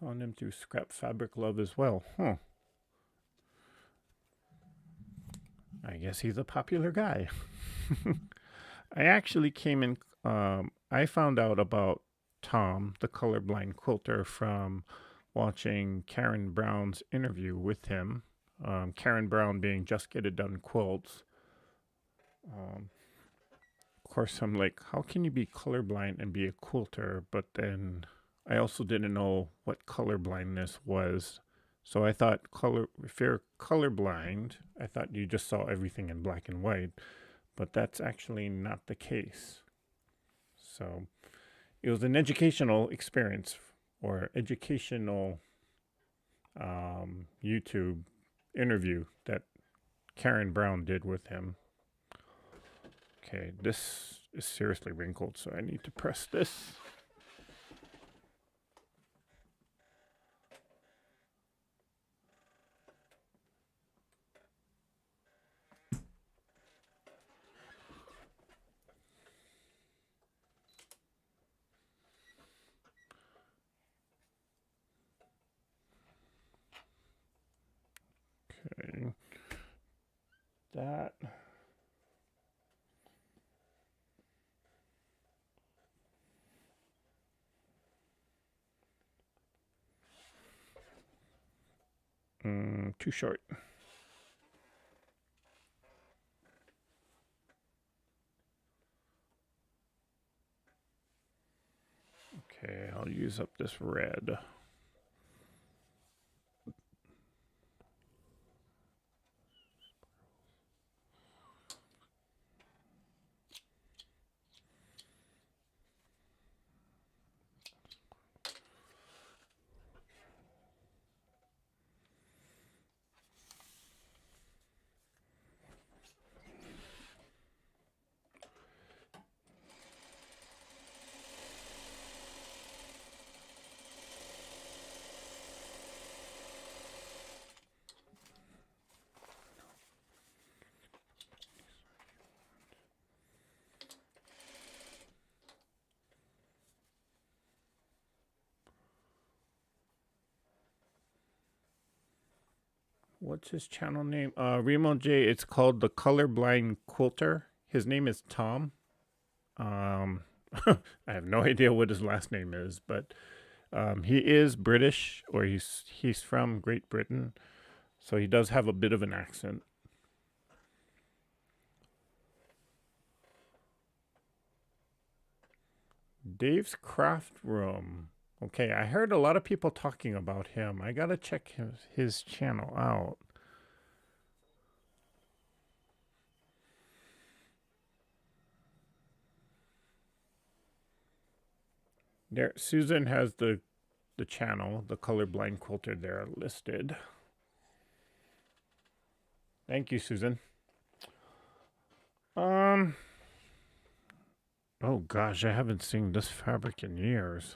Found him through Scrap Fabric Love as well. Huh. I guess he's a popular guy. I actually came in, I found out about Tom, the colorblind quilter, from watching Karen Brown's interview with him. Karen Brown being Just Get It Done Quilts. Of course, I'm like, how can you be colorblind and be a quilter? But then I also didn't know what colorblindness was. So I thought if you're colorblind, I thought you just saw everything in black and white, but that's actually not the case. So it was an educational experience or educational YouTube interview that Karen Brown did with him. Okay, this is seriously wrinkled, so I need to press this. Okay, that. Too short. Okay, I'll use up this red. What's his channel name? Remo J. It's called The Colorblind Quilter. His name is Tom. I have no idea what his last name is, but he is British, or he's from Great Britain, so he does have a bit of an accent. Dave's Craft Room. Okay, I heard a lot of people talking about him. I gotta check his channel out. There, Susan has the channel, the colorblind quilter there listed. Thank you, Susan. Um, oh gosh, I haven't seen this fabric in years.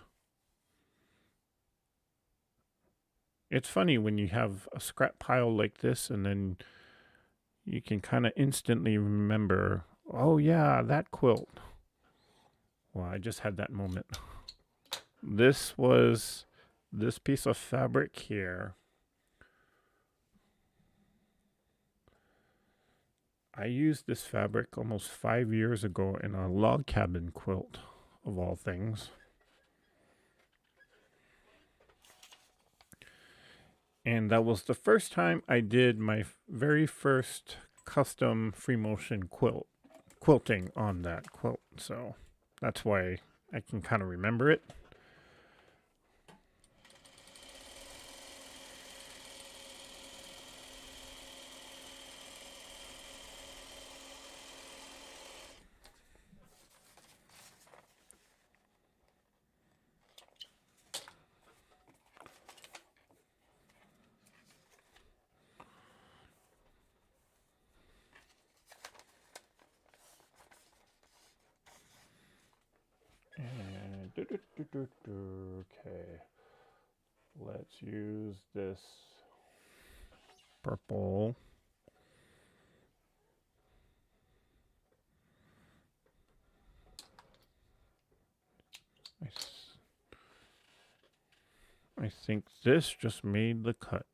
It's funny when you have a scrap pile like this and then you can kind of instantly remember, oh yeah, that quilt. Well, I just had that moment. This was this piece of fabric here. I used this fabric almost 5 years ago in a log cabin quilt, of all things. And that was the first time I did my very first custom free motion quilting on that quilt. So that's why I can kind of remember it. And okay, let's use this purple. I think this just made the cut.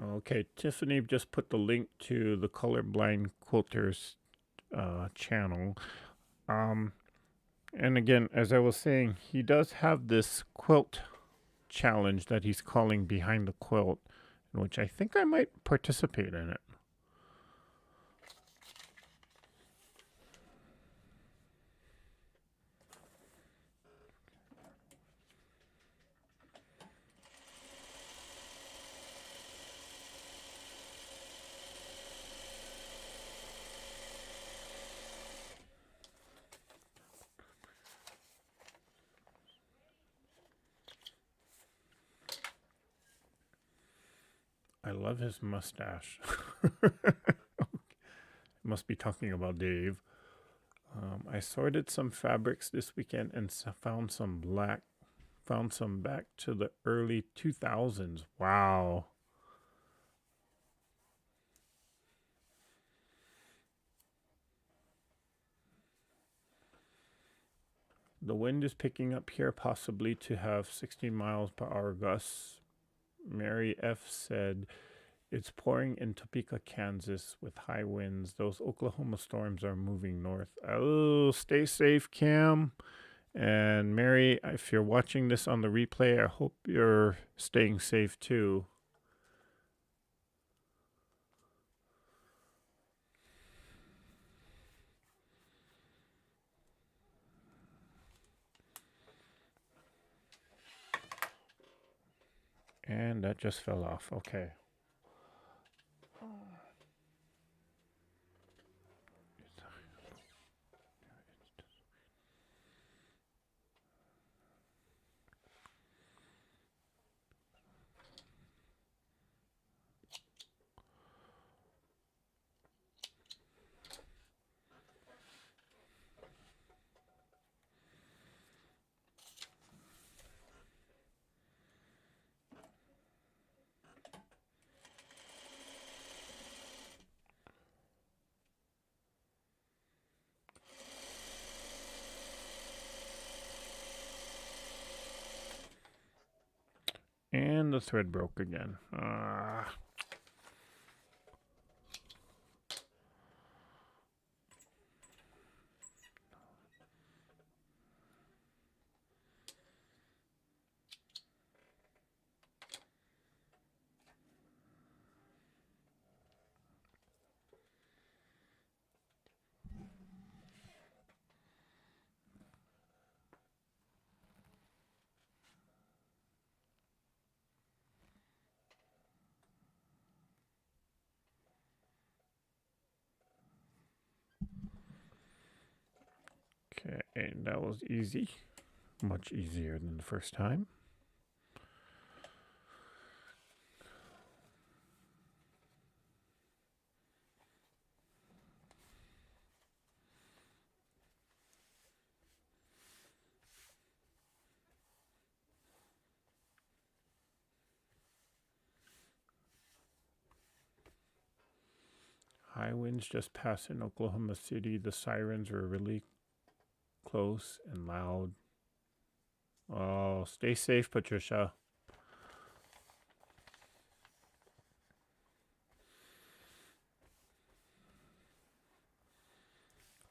Okay, Tiffany just put the link to the Colorblind Quilters channel. Um, and again, as I was saying, he does have this quilt challenge that he's calling Behind the Quilt, in which I think I might participate in it. I love his mustache. Must be talking about Dave. I sorted some fabrics this weekend and found some black. Found some back to the early 2000s. Wow. The wind is picking up here, possibly to have 60 miles per hour gusts. Mary F. said, it's pouring in Topeka, Kansas with high winds. Those Oklahoma storms are moving north. Oh, stay safe, Cam. And Mary, if you're watching this on the replay, I hope you're staying safe too. And that just fell off. Okay. the thread broke again. Okay, that was easy. Much easier than the first time. High winds just passed in Oklahoma City. The sirens were really close and loud. Oh, stay safe, Patricia.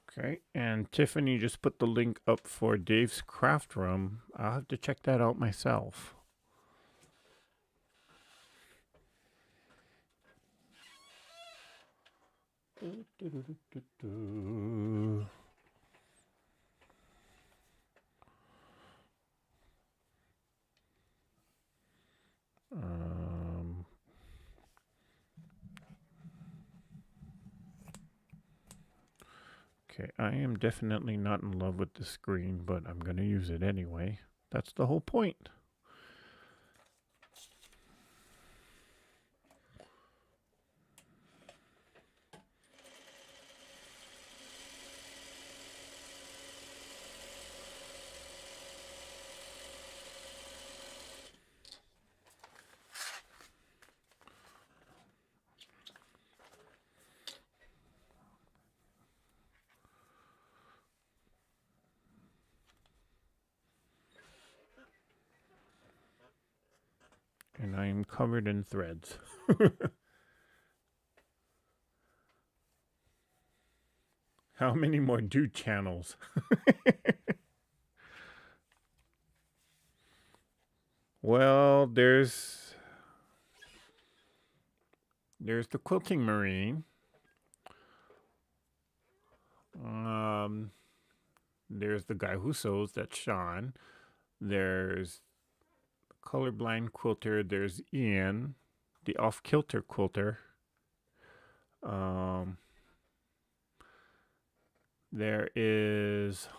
Okay, and Tiffany just put the link up for Dave's Craft Room. I'll have to check that out myself. Okay, I am definitely not in love with the screen, but I'm going to use it anyway. That's the whole point. And I am covered in threads. How many more dude channels? Well, there's the Quilting Marine. There's the guy who sews, that's Sean. There's Colorblind Quilter. There's Ian, the Off-Kilter Quilter. There is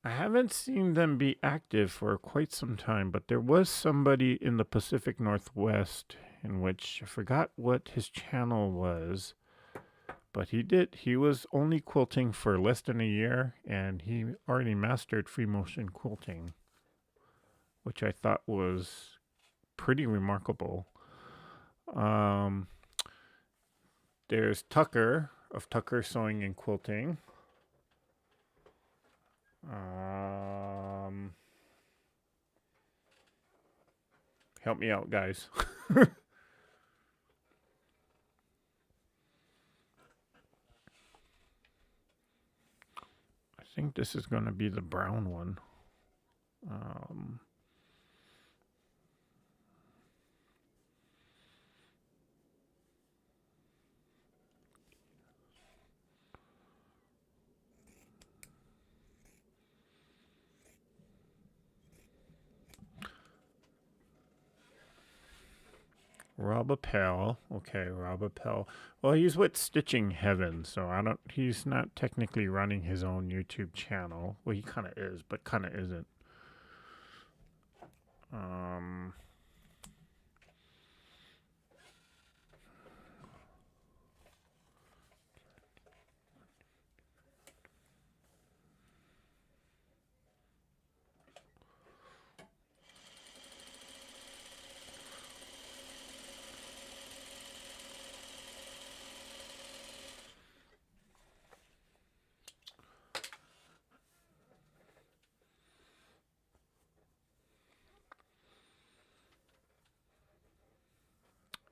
I haven't seen them be active for quite some time, but there was somebody in the Pacific Northwest in which I forgot what his channel was, but he was only quilting for less than a year, and he already mastered free motion quilting, which I thought was pretty remarkable. There's Tucker of Tucker Sewing and Quilting. Help me out, guys. I think this is going to be the brown one. Rob Appel. Okay, Rob Appel. Well, he's with Stitching Heaven, so he's not technically running his own YouTube channel. Well, he kind of is, but kind of isn't.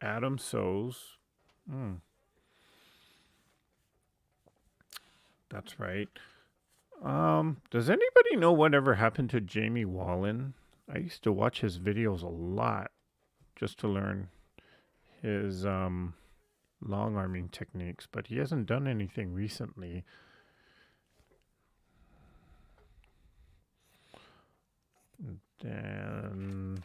Adam sews. Hmm, that's right. Does anybody know whatever happened to Jamie Wallen? I used to watch his videos a lot just to learn his long arming techniques, but he hasn't done anything recently. Then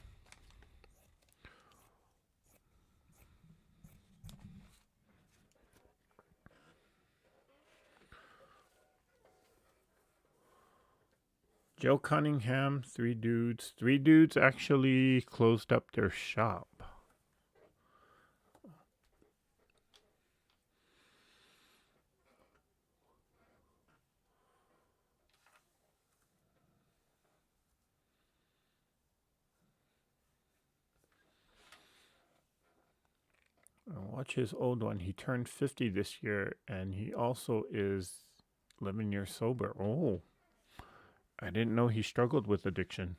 Joe Cunningham, Three Dudes. Three Dudes actually closed up their shop. Watch his old one. He turned 50 this year, and he also is 11 years sober. Oh, I didn't know he struggled with addiction.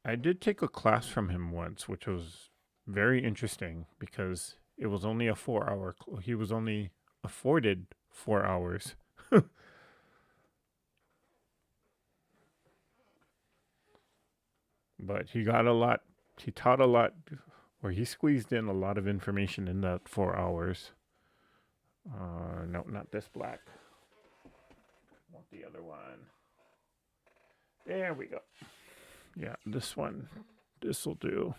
I did take a class from him once, which was very interesting because it was only a 4 hour. He was only afforded 4 hours, but he got a lot. He taught a lot, or he squeezed in a lot of information in that 4 hours. No, not this black. I want the other one. There we go. Yeah, this one. This will do.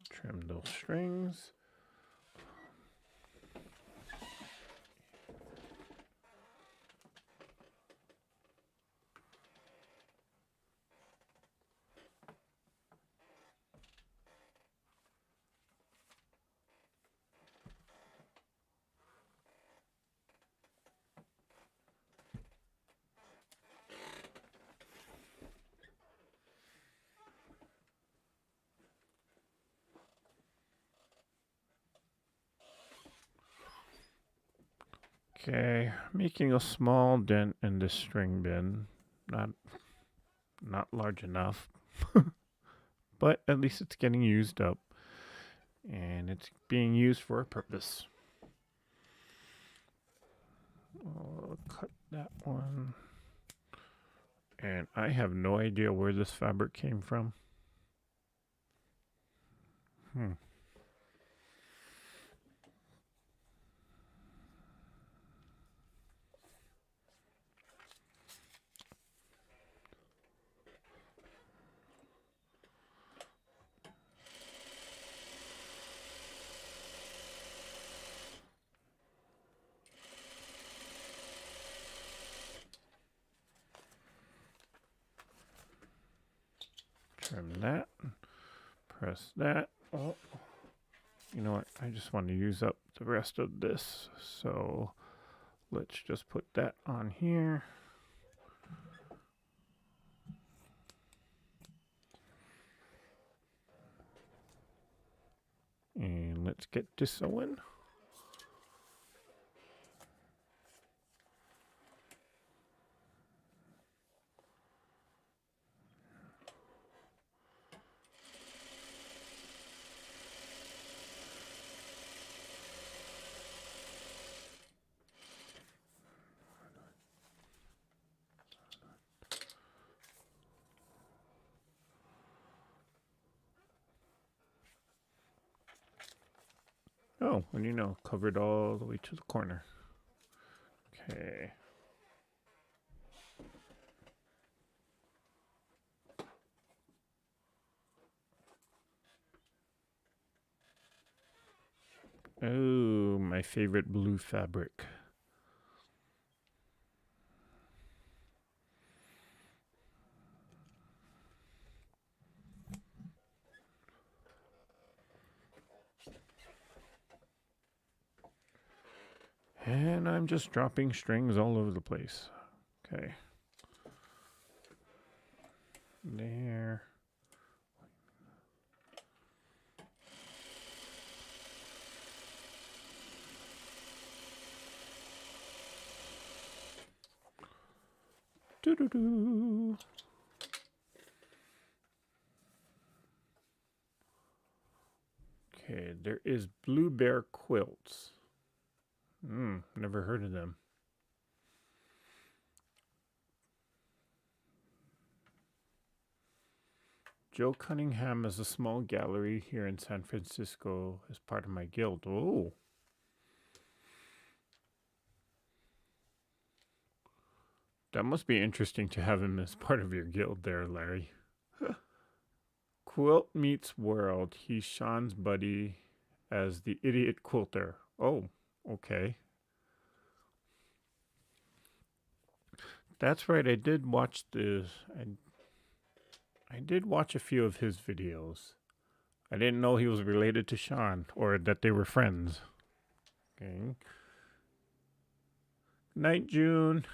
Trim those strings. Okay, making a small dent in this string bin. Not not large enough, but at least it's getting used up and it's being used for a purpose. I'll cut that one. And I have no idea where this fabric came from. Hmm. Trim that. Press that. Oh, you know what? I just want to use up the rest of this. So let's just put that on here. And let's get to sewing. Oh, and you know, covered all the way to the corner. Okay. Oh, my favorite blue fabric. And I'm just dropping strings all over the place. Okay. There. Doo-doo-doo. Okay, there is Blue Bear Quilts. Never heard of them. Joe Cunningham has a small gallery here in San Francisco as part of my guild. Oh. That must be interesting to have him as part of your guild there, Larry. Quilt Meets World. He's Sean's buddy as the idiot quilter. Oh, okay. That's right. I did watch this. I did watch a few of his videos. I didn't know he was related to Sean or that they were friends. Okay. Night, June.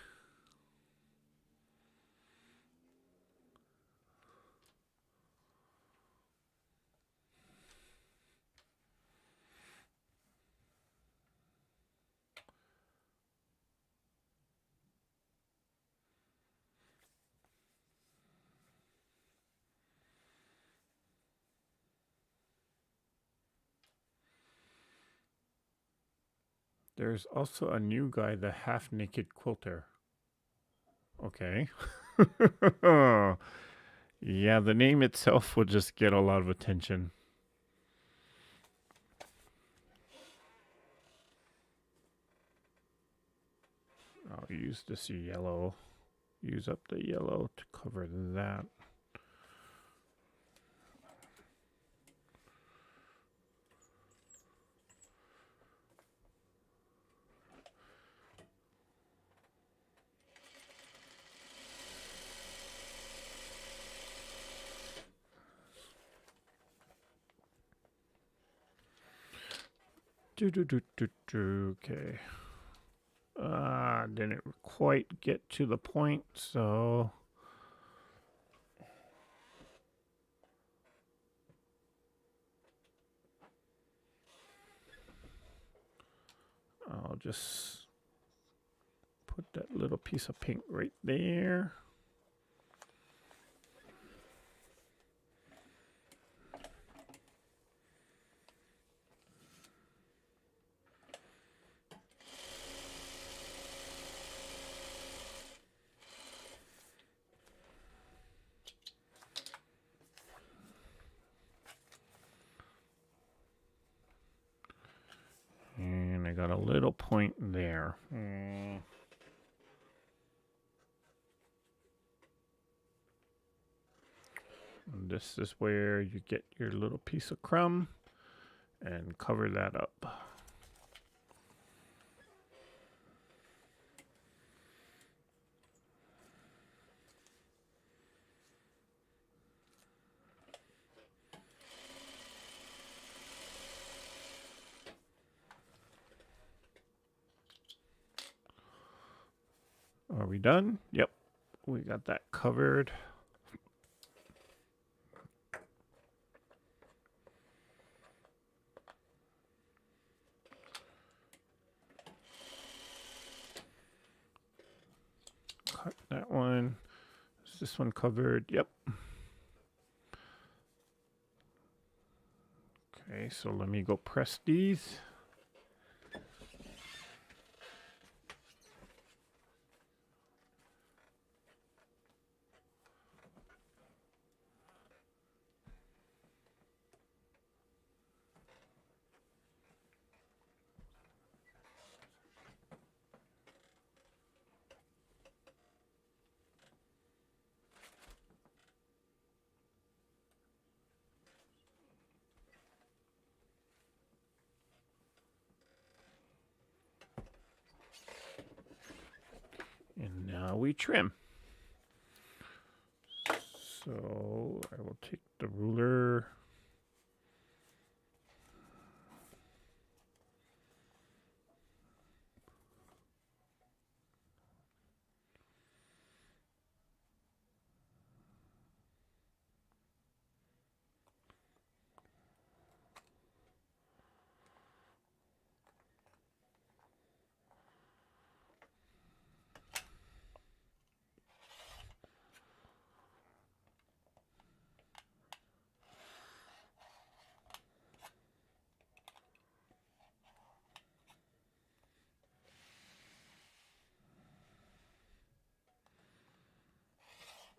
There's also a new guy, the half naked quilter. Okay. Yeah, the name itself will just get a lot of attention. I'll use this yellow. Use up the yellow to cover that. Okay. Didn't quite get to the point, so I'll just put that little piece of pink right there. And I got a little point there. And this is where you get your little piece of crumb and cover that up. Are we done? Yep, we got that covered. Cut that one. Is this one covered? Yep. Okay, so let me go press these. now we trim. So I will take the ruler.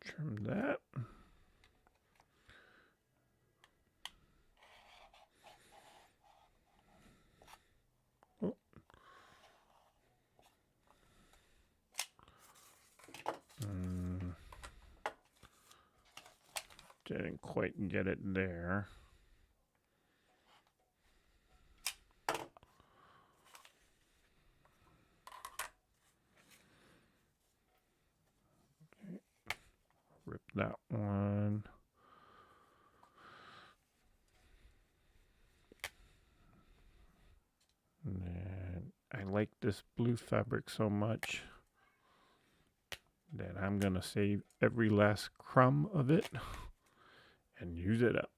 Trim that. Oh. Didn't quite get it there. Okay. Rip that one. And then I like this blue fabric so much that I'm going to save every last crumb of it and use it up.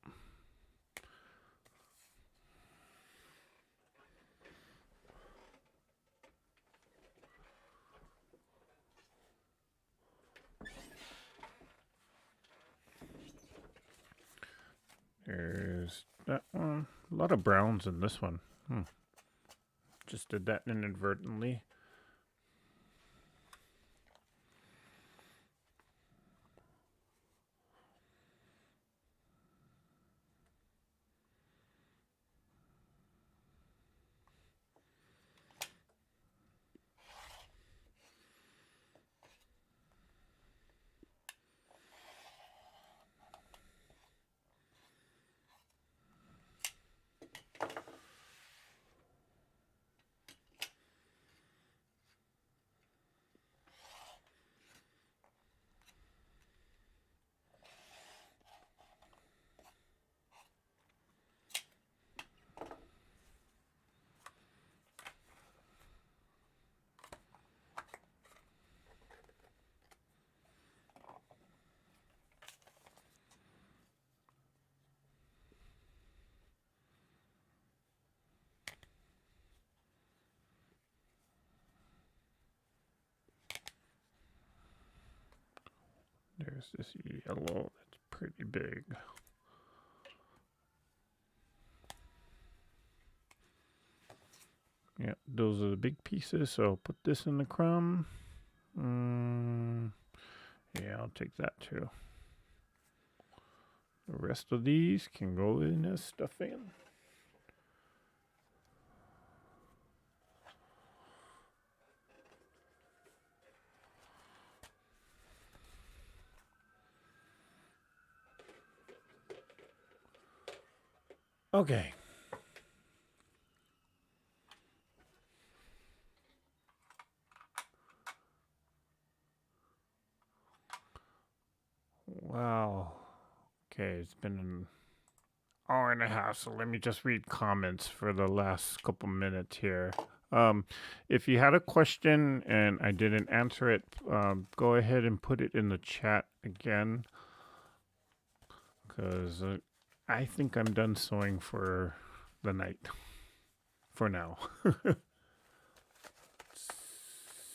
There's that one. A lot of browns in this one. Just did that inadvertently. There's this yellow that's pretty big. Yeah, those are the big pieces, so I'll put this in the crumb. Yeah, I'll take that too. The rest of these can go in as stuffing. Okay. Wow. Okay, it's been an hour and a half, so let me just read comments for the last couple minutes here. If you had a question and I didn't answer it, go ahead and put it in the chat again, because I think I'm done sewing for the night. For now. Let's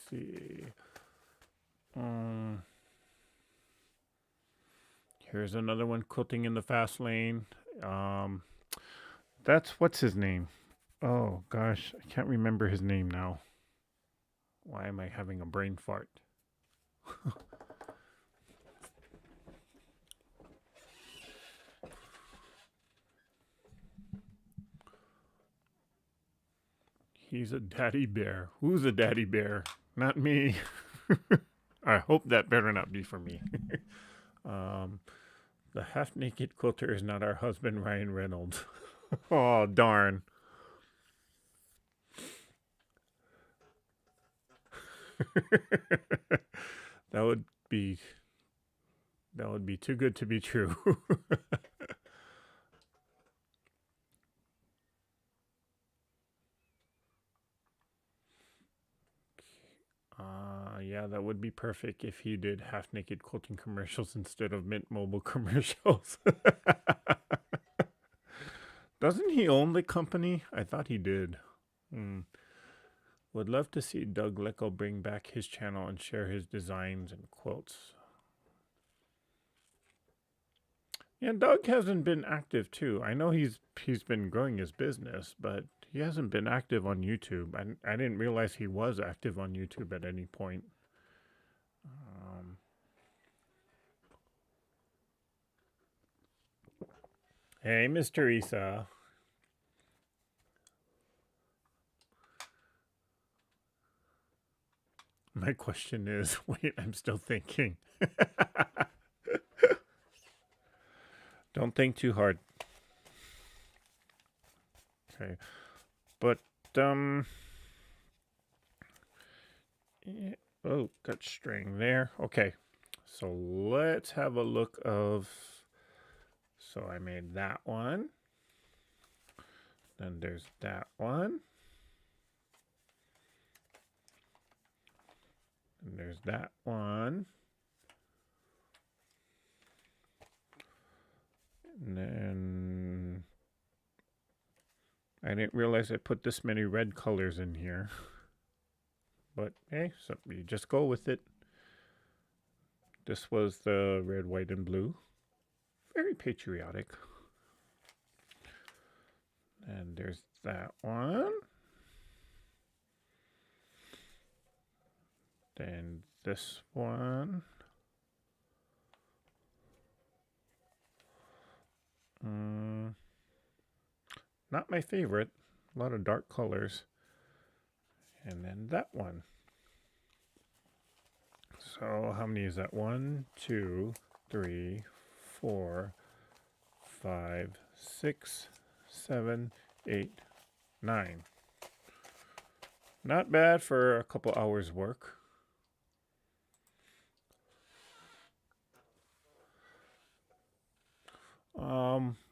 see. Here's another one, quilting in the fast lane. That's what's his name? Oh gosh, I can't remember his name now. Why am I having a brain fart? He's a daddy bear. Who's a daddy bear? Not me. I hope that better not be for me. The half-naked quilter is not our husband, Ryan Reynolds. Oh, darn. That would be too good to be true. Yeah, that would be perfect if he did half naked quilting commercials instead of Mint Mobile commercials. Doesn't he own the company? I thought he did. Hmm. Would love to see Doug Lecko bring back his channel and share his designs and quilts. Yeah, Doug hasn't been active too. I know he's been growing his business, but he hasn't been active on YouTube. I didn't realize he was active on YouTube at any point. Um, hey, Miss Teresa. My question is, wait, I'm still thinking. Don't think too hard. Okay, but yeah, oh, got string there. Okay, so let's have a look of. So I made that one. Then there's that one. And there's that one. And then I didn't realize I put this many red colors in here. But hey, so you just go with it. This was the red, white, and blue. Very patriotic. And there's that one. Then this one. Not my favorite. A lot of dark colors. And then that one. So how many is that? 1, 2, 3, 4, 5, 6, 7, 8, 9. Not bad for a couple hours work.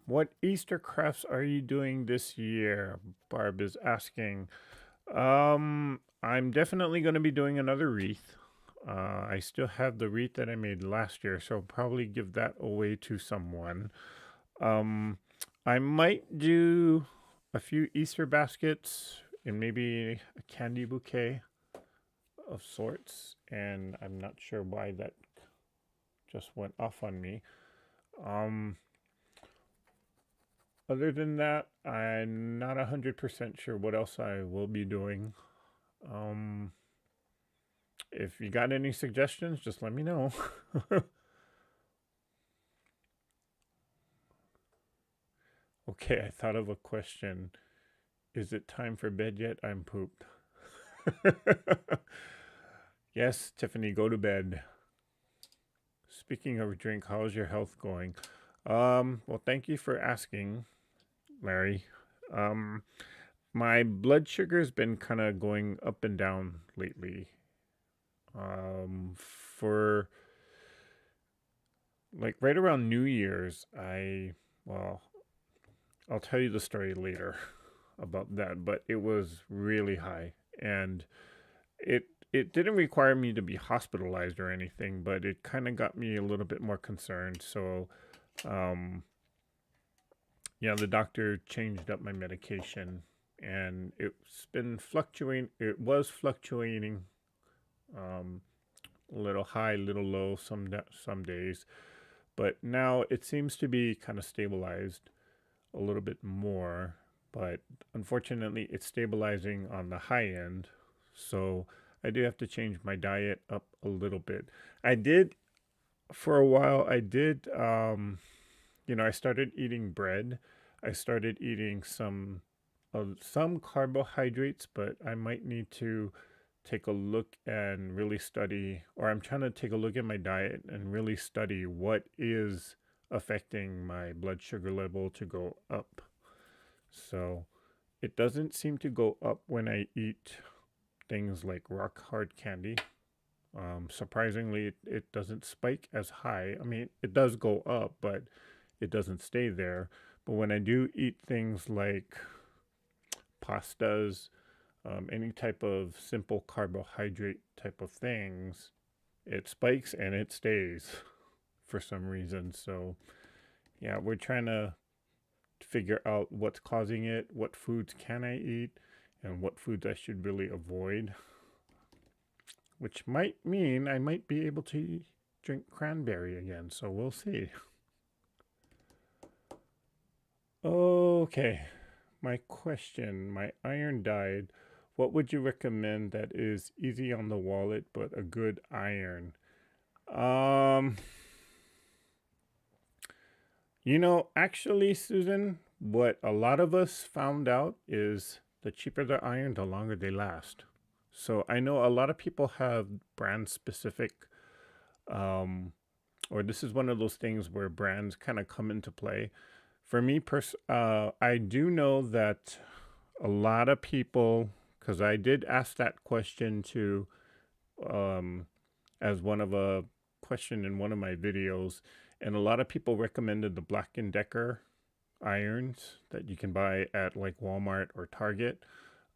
What Easter crafts are you doing this year? Barb is asking. I'm definitely going to be doing another wreath. I still have the wreath that I made last year, so I'll probably give that away to someone. I might do a few Easter baskets and maybe a candy bouquet of sorts, and I'm not sure why that just went off on me. Other than that, I'm not 100% sure what else I will be doing. If you got any suggestions, just let me know. Okay, I thought of a question. Is it time for bed yet? I'm pooped. Yes, Tiffany, go to bed. Speaking of drink, how's your health going? Well, thank you for asking, Larry. My blood sugar's been kind of going up and down lately. For like right around New Year's, well, I'll tell you the story later about that, but it was really high, and it didn't require me to be hospitalized or anything, but it kind of got me a little bit more concerned. So, yeah, the doctor changed up my medication, and it's been fluctuating. It was fluctuating, a little high, little low some days, but now it seems to be kind of stabilized a little bit more. But unfortunately, it's stabilizing on the high end, so I do have to change my diet up a little bit. I did for a while. I did, I started eating bread. I started eating some carbohydrates, but I might need to take a look and really study, or I'm trying to take a look at my diet and really study what is affecting my blood sugar level to go up. So it doesn't seem to go up when I eat things like rock hard candy. Surprisingly, it doesn't spike as high. I mean, it does go up, but it doesn't stay there. But when I do eat things like pastas, any type of simple carbohydrate type of things, it spikes and it stays for some reason. So, yeah, we're trying to figure out what's causing it, what foods can I eat, and what foods I should really avoid, which might mean I might be able to drink cranberry again. So we'll see. Okay, my question, my iron died. What would you recommend that is easy on the wallet but a good iron? Um, actually, Susan, what a lot of us found out is the cheaper the iron, the longer they last. So I know a lot of people have brand specific, um, or this is one of those things where brands kind of come into play. For me, I do know that a lot of people, because I did ask that question to, um, as one of a question in one of my videos, and a lot of people recommended the Black and Decker irons that you can buy at like Walmart or Target.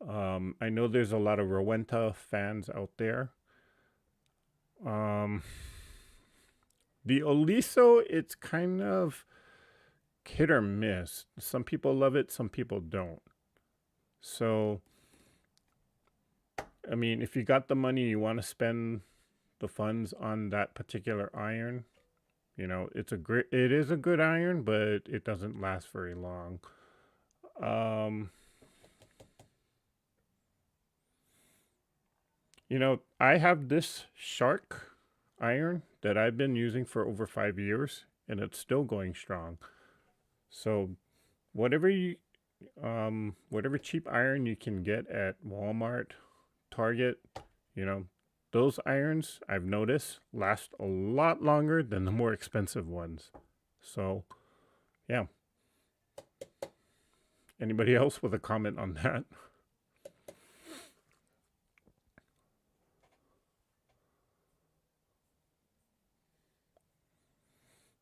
I know there's a lot of Rowenta fans out there. Um, the Oliso, it's kind of hit or miss. Some people love it, some people don't. So, I mean, if you got the money, you want to spend the funds on that particular iron, it is a good iron, but it doesn't last very long. Um, I have this Shark iron that I've been using for over 5 years, and it's still going strong. So, whatever you, whatever cheap iron you can get at Walmart, Target, you know, those irons I've noticed last a lot longer than the more expensive ones. So, yeah. Anybody else with a comment on that?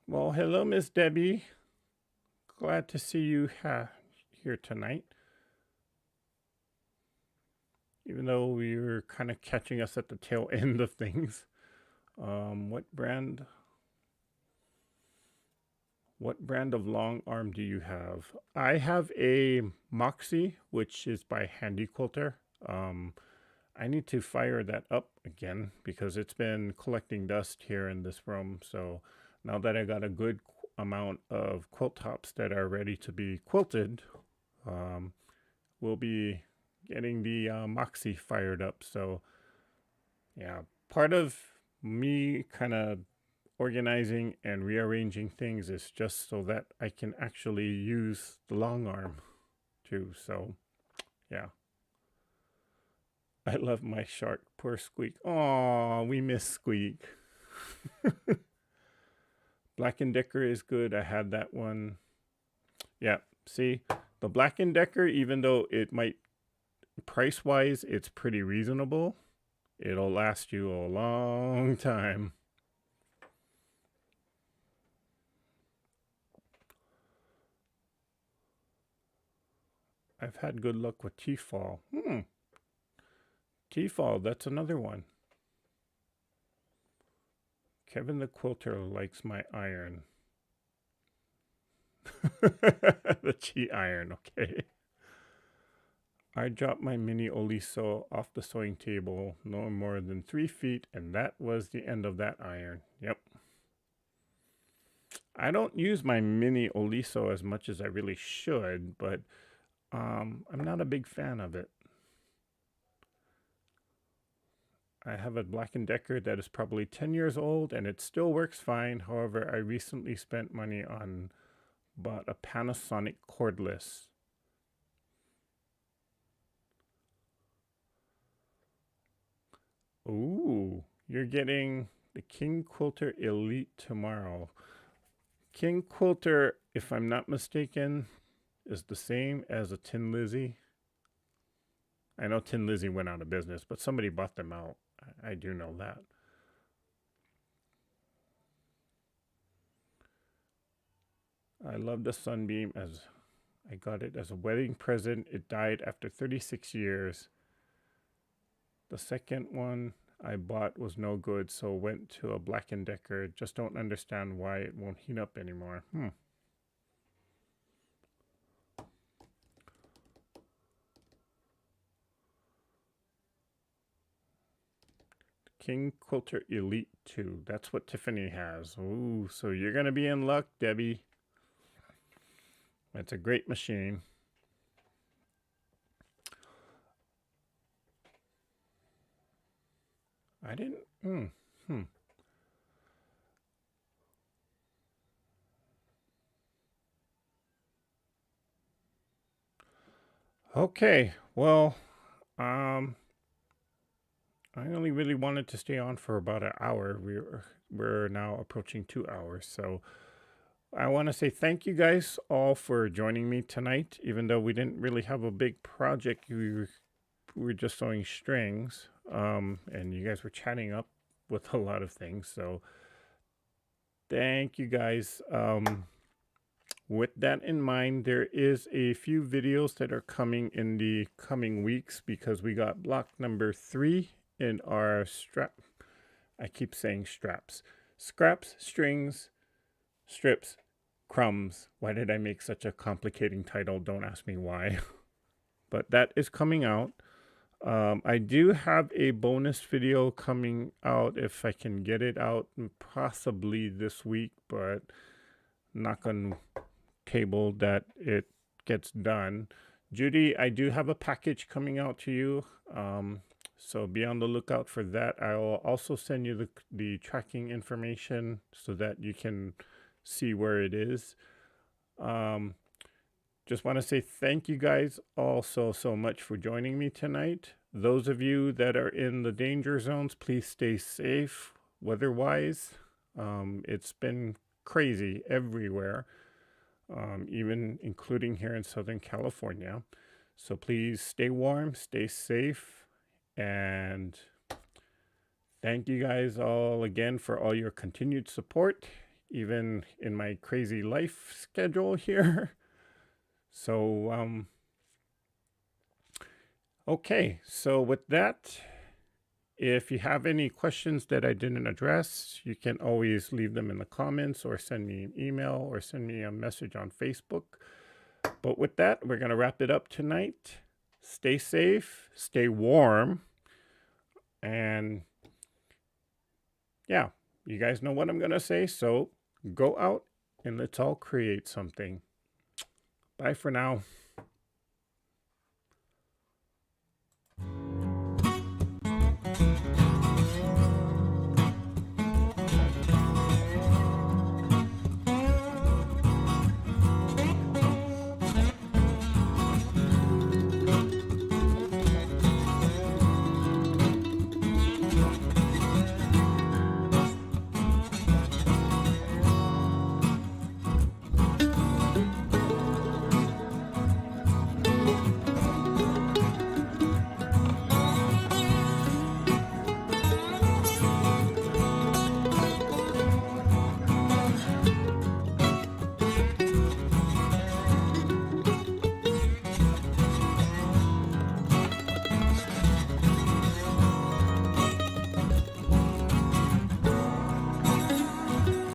Well, hello, Miss Debbie. Glad to see you here tonight. Even though you're kind of catching us at the tail end of things. What brand? What brand of long arm do you have? I have a Moxie, which is by Handy Quilter. I need to fire that up again because it's been collecting dust here in this room. So now that I got a good amount of quilt tops that are ready to be quilted, um, we'll be getting the Moxie fired up. So yeah, part of me kind of organizing and rearranging things is just so that I can actually use the long arm too. So yeah. I love my shark. Poor Squeak. Aw, we miss Squeak. Black and Decker is good. I had that one. Yeah, see, the Black and Decker, even though it might price wise, it's pretty reasonable. It'll last you a long time. I've had good luck with T-Fall. T-Fall, that's another one. Kevin the Quilter likes my iron. The Chi iron, okay. I dropped my mini Oliso off the sewing table no more than 3 feet, and that was the end of that iron. Yep. I don't use my mini Oliso as much as I really should, but I'm not a big fan of it. I have a Black & Decker that is probably 10 years old and it still works fine. However, I recently spent money on bought a Panasonic cordless. Ooh, you're getting the King Quilter Elite tomorrow. King Quilter, if I'm not mistaken, is the same as a Tin Lizzie. I know Tin Lizzie went out of business, but somebody bought them out. I do know that. I love the Sunbeam as I got it as a wedding present. It died after 36 years. The second one I bought was no good, so went to a Black & Decker. Just don't understand why it won't heat up anymore. King Quilter Elite 2. That's what Tiffany has. Ooh, so you're going to be in luck, Debbie. That's a great machine. I didn't. Okay. Well, I only really wanted to stay on for about an hour. We're now approaching 2 hours, so I want to say thank you guys all for joining me tonight. Even though we didn't really have a big project, we were just sewing strings, and you guys were chatting up with a lot of things. So thank you guys. With that in mind, there is a few videos that are coming in the coming weeks because we got block number 3 in our strap. I keep saying straps. Scraps, strings, strips, crumbs. Why did I make such a complicating title? Don't ask me why. But that is coming out. I do have a bonus video coming out if I can get it out possibly this week, but knock on table that it gets done. Judy, I do have a package coming out to you. So be on the lookout for that. I will also send you the tracking information so that you can see where it is. Just want to say thank you guys all so much for joining me tonight. Those of you that are in the danger zones, please stay safe weather-wise. It's been crazy everywhere, even including here in Southern California. So please stay warm, stay safe, and thank you guys all again for all your continued support, even in my crazy life schedule here. So, okay, so with that, if you have any questions that I didn't address, you can always leave them in the comments or send me an email or send me a message on Facebook. But with that, we're going to wrap it up tonight. Stay safe, stay warm, and yeah, you guys know what I'm going to say. So go out and let's all create something. Bye for now.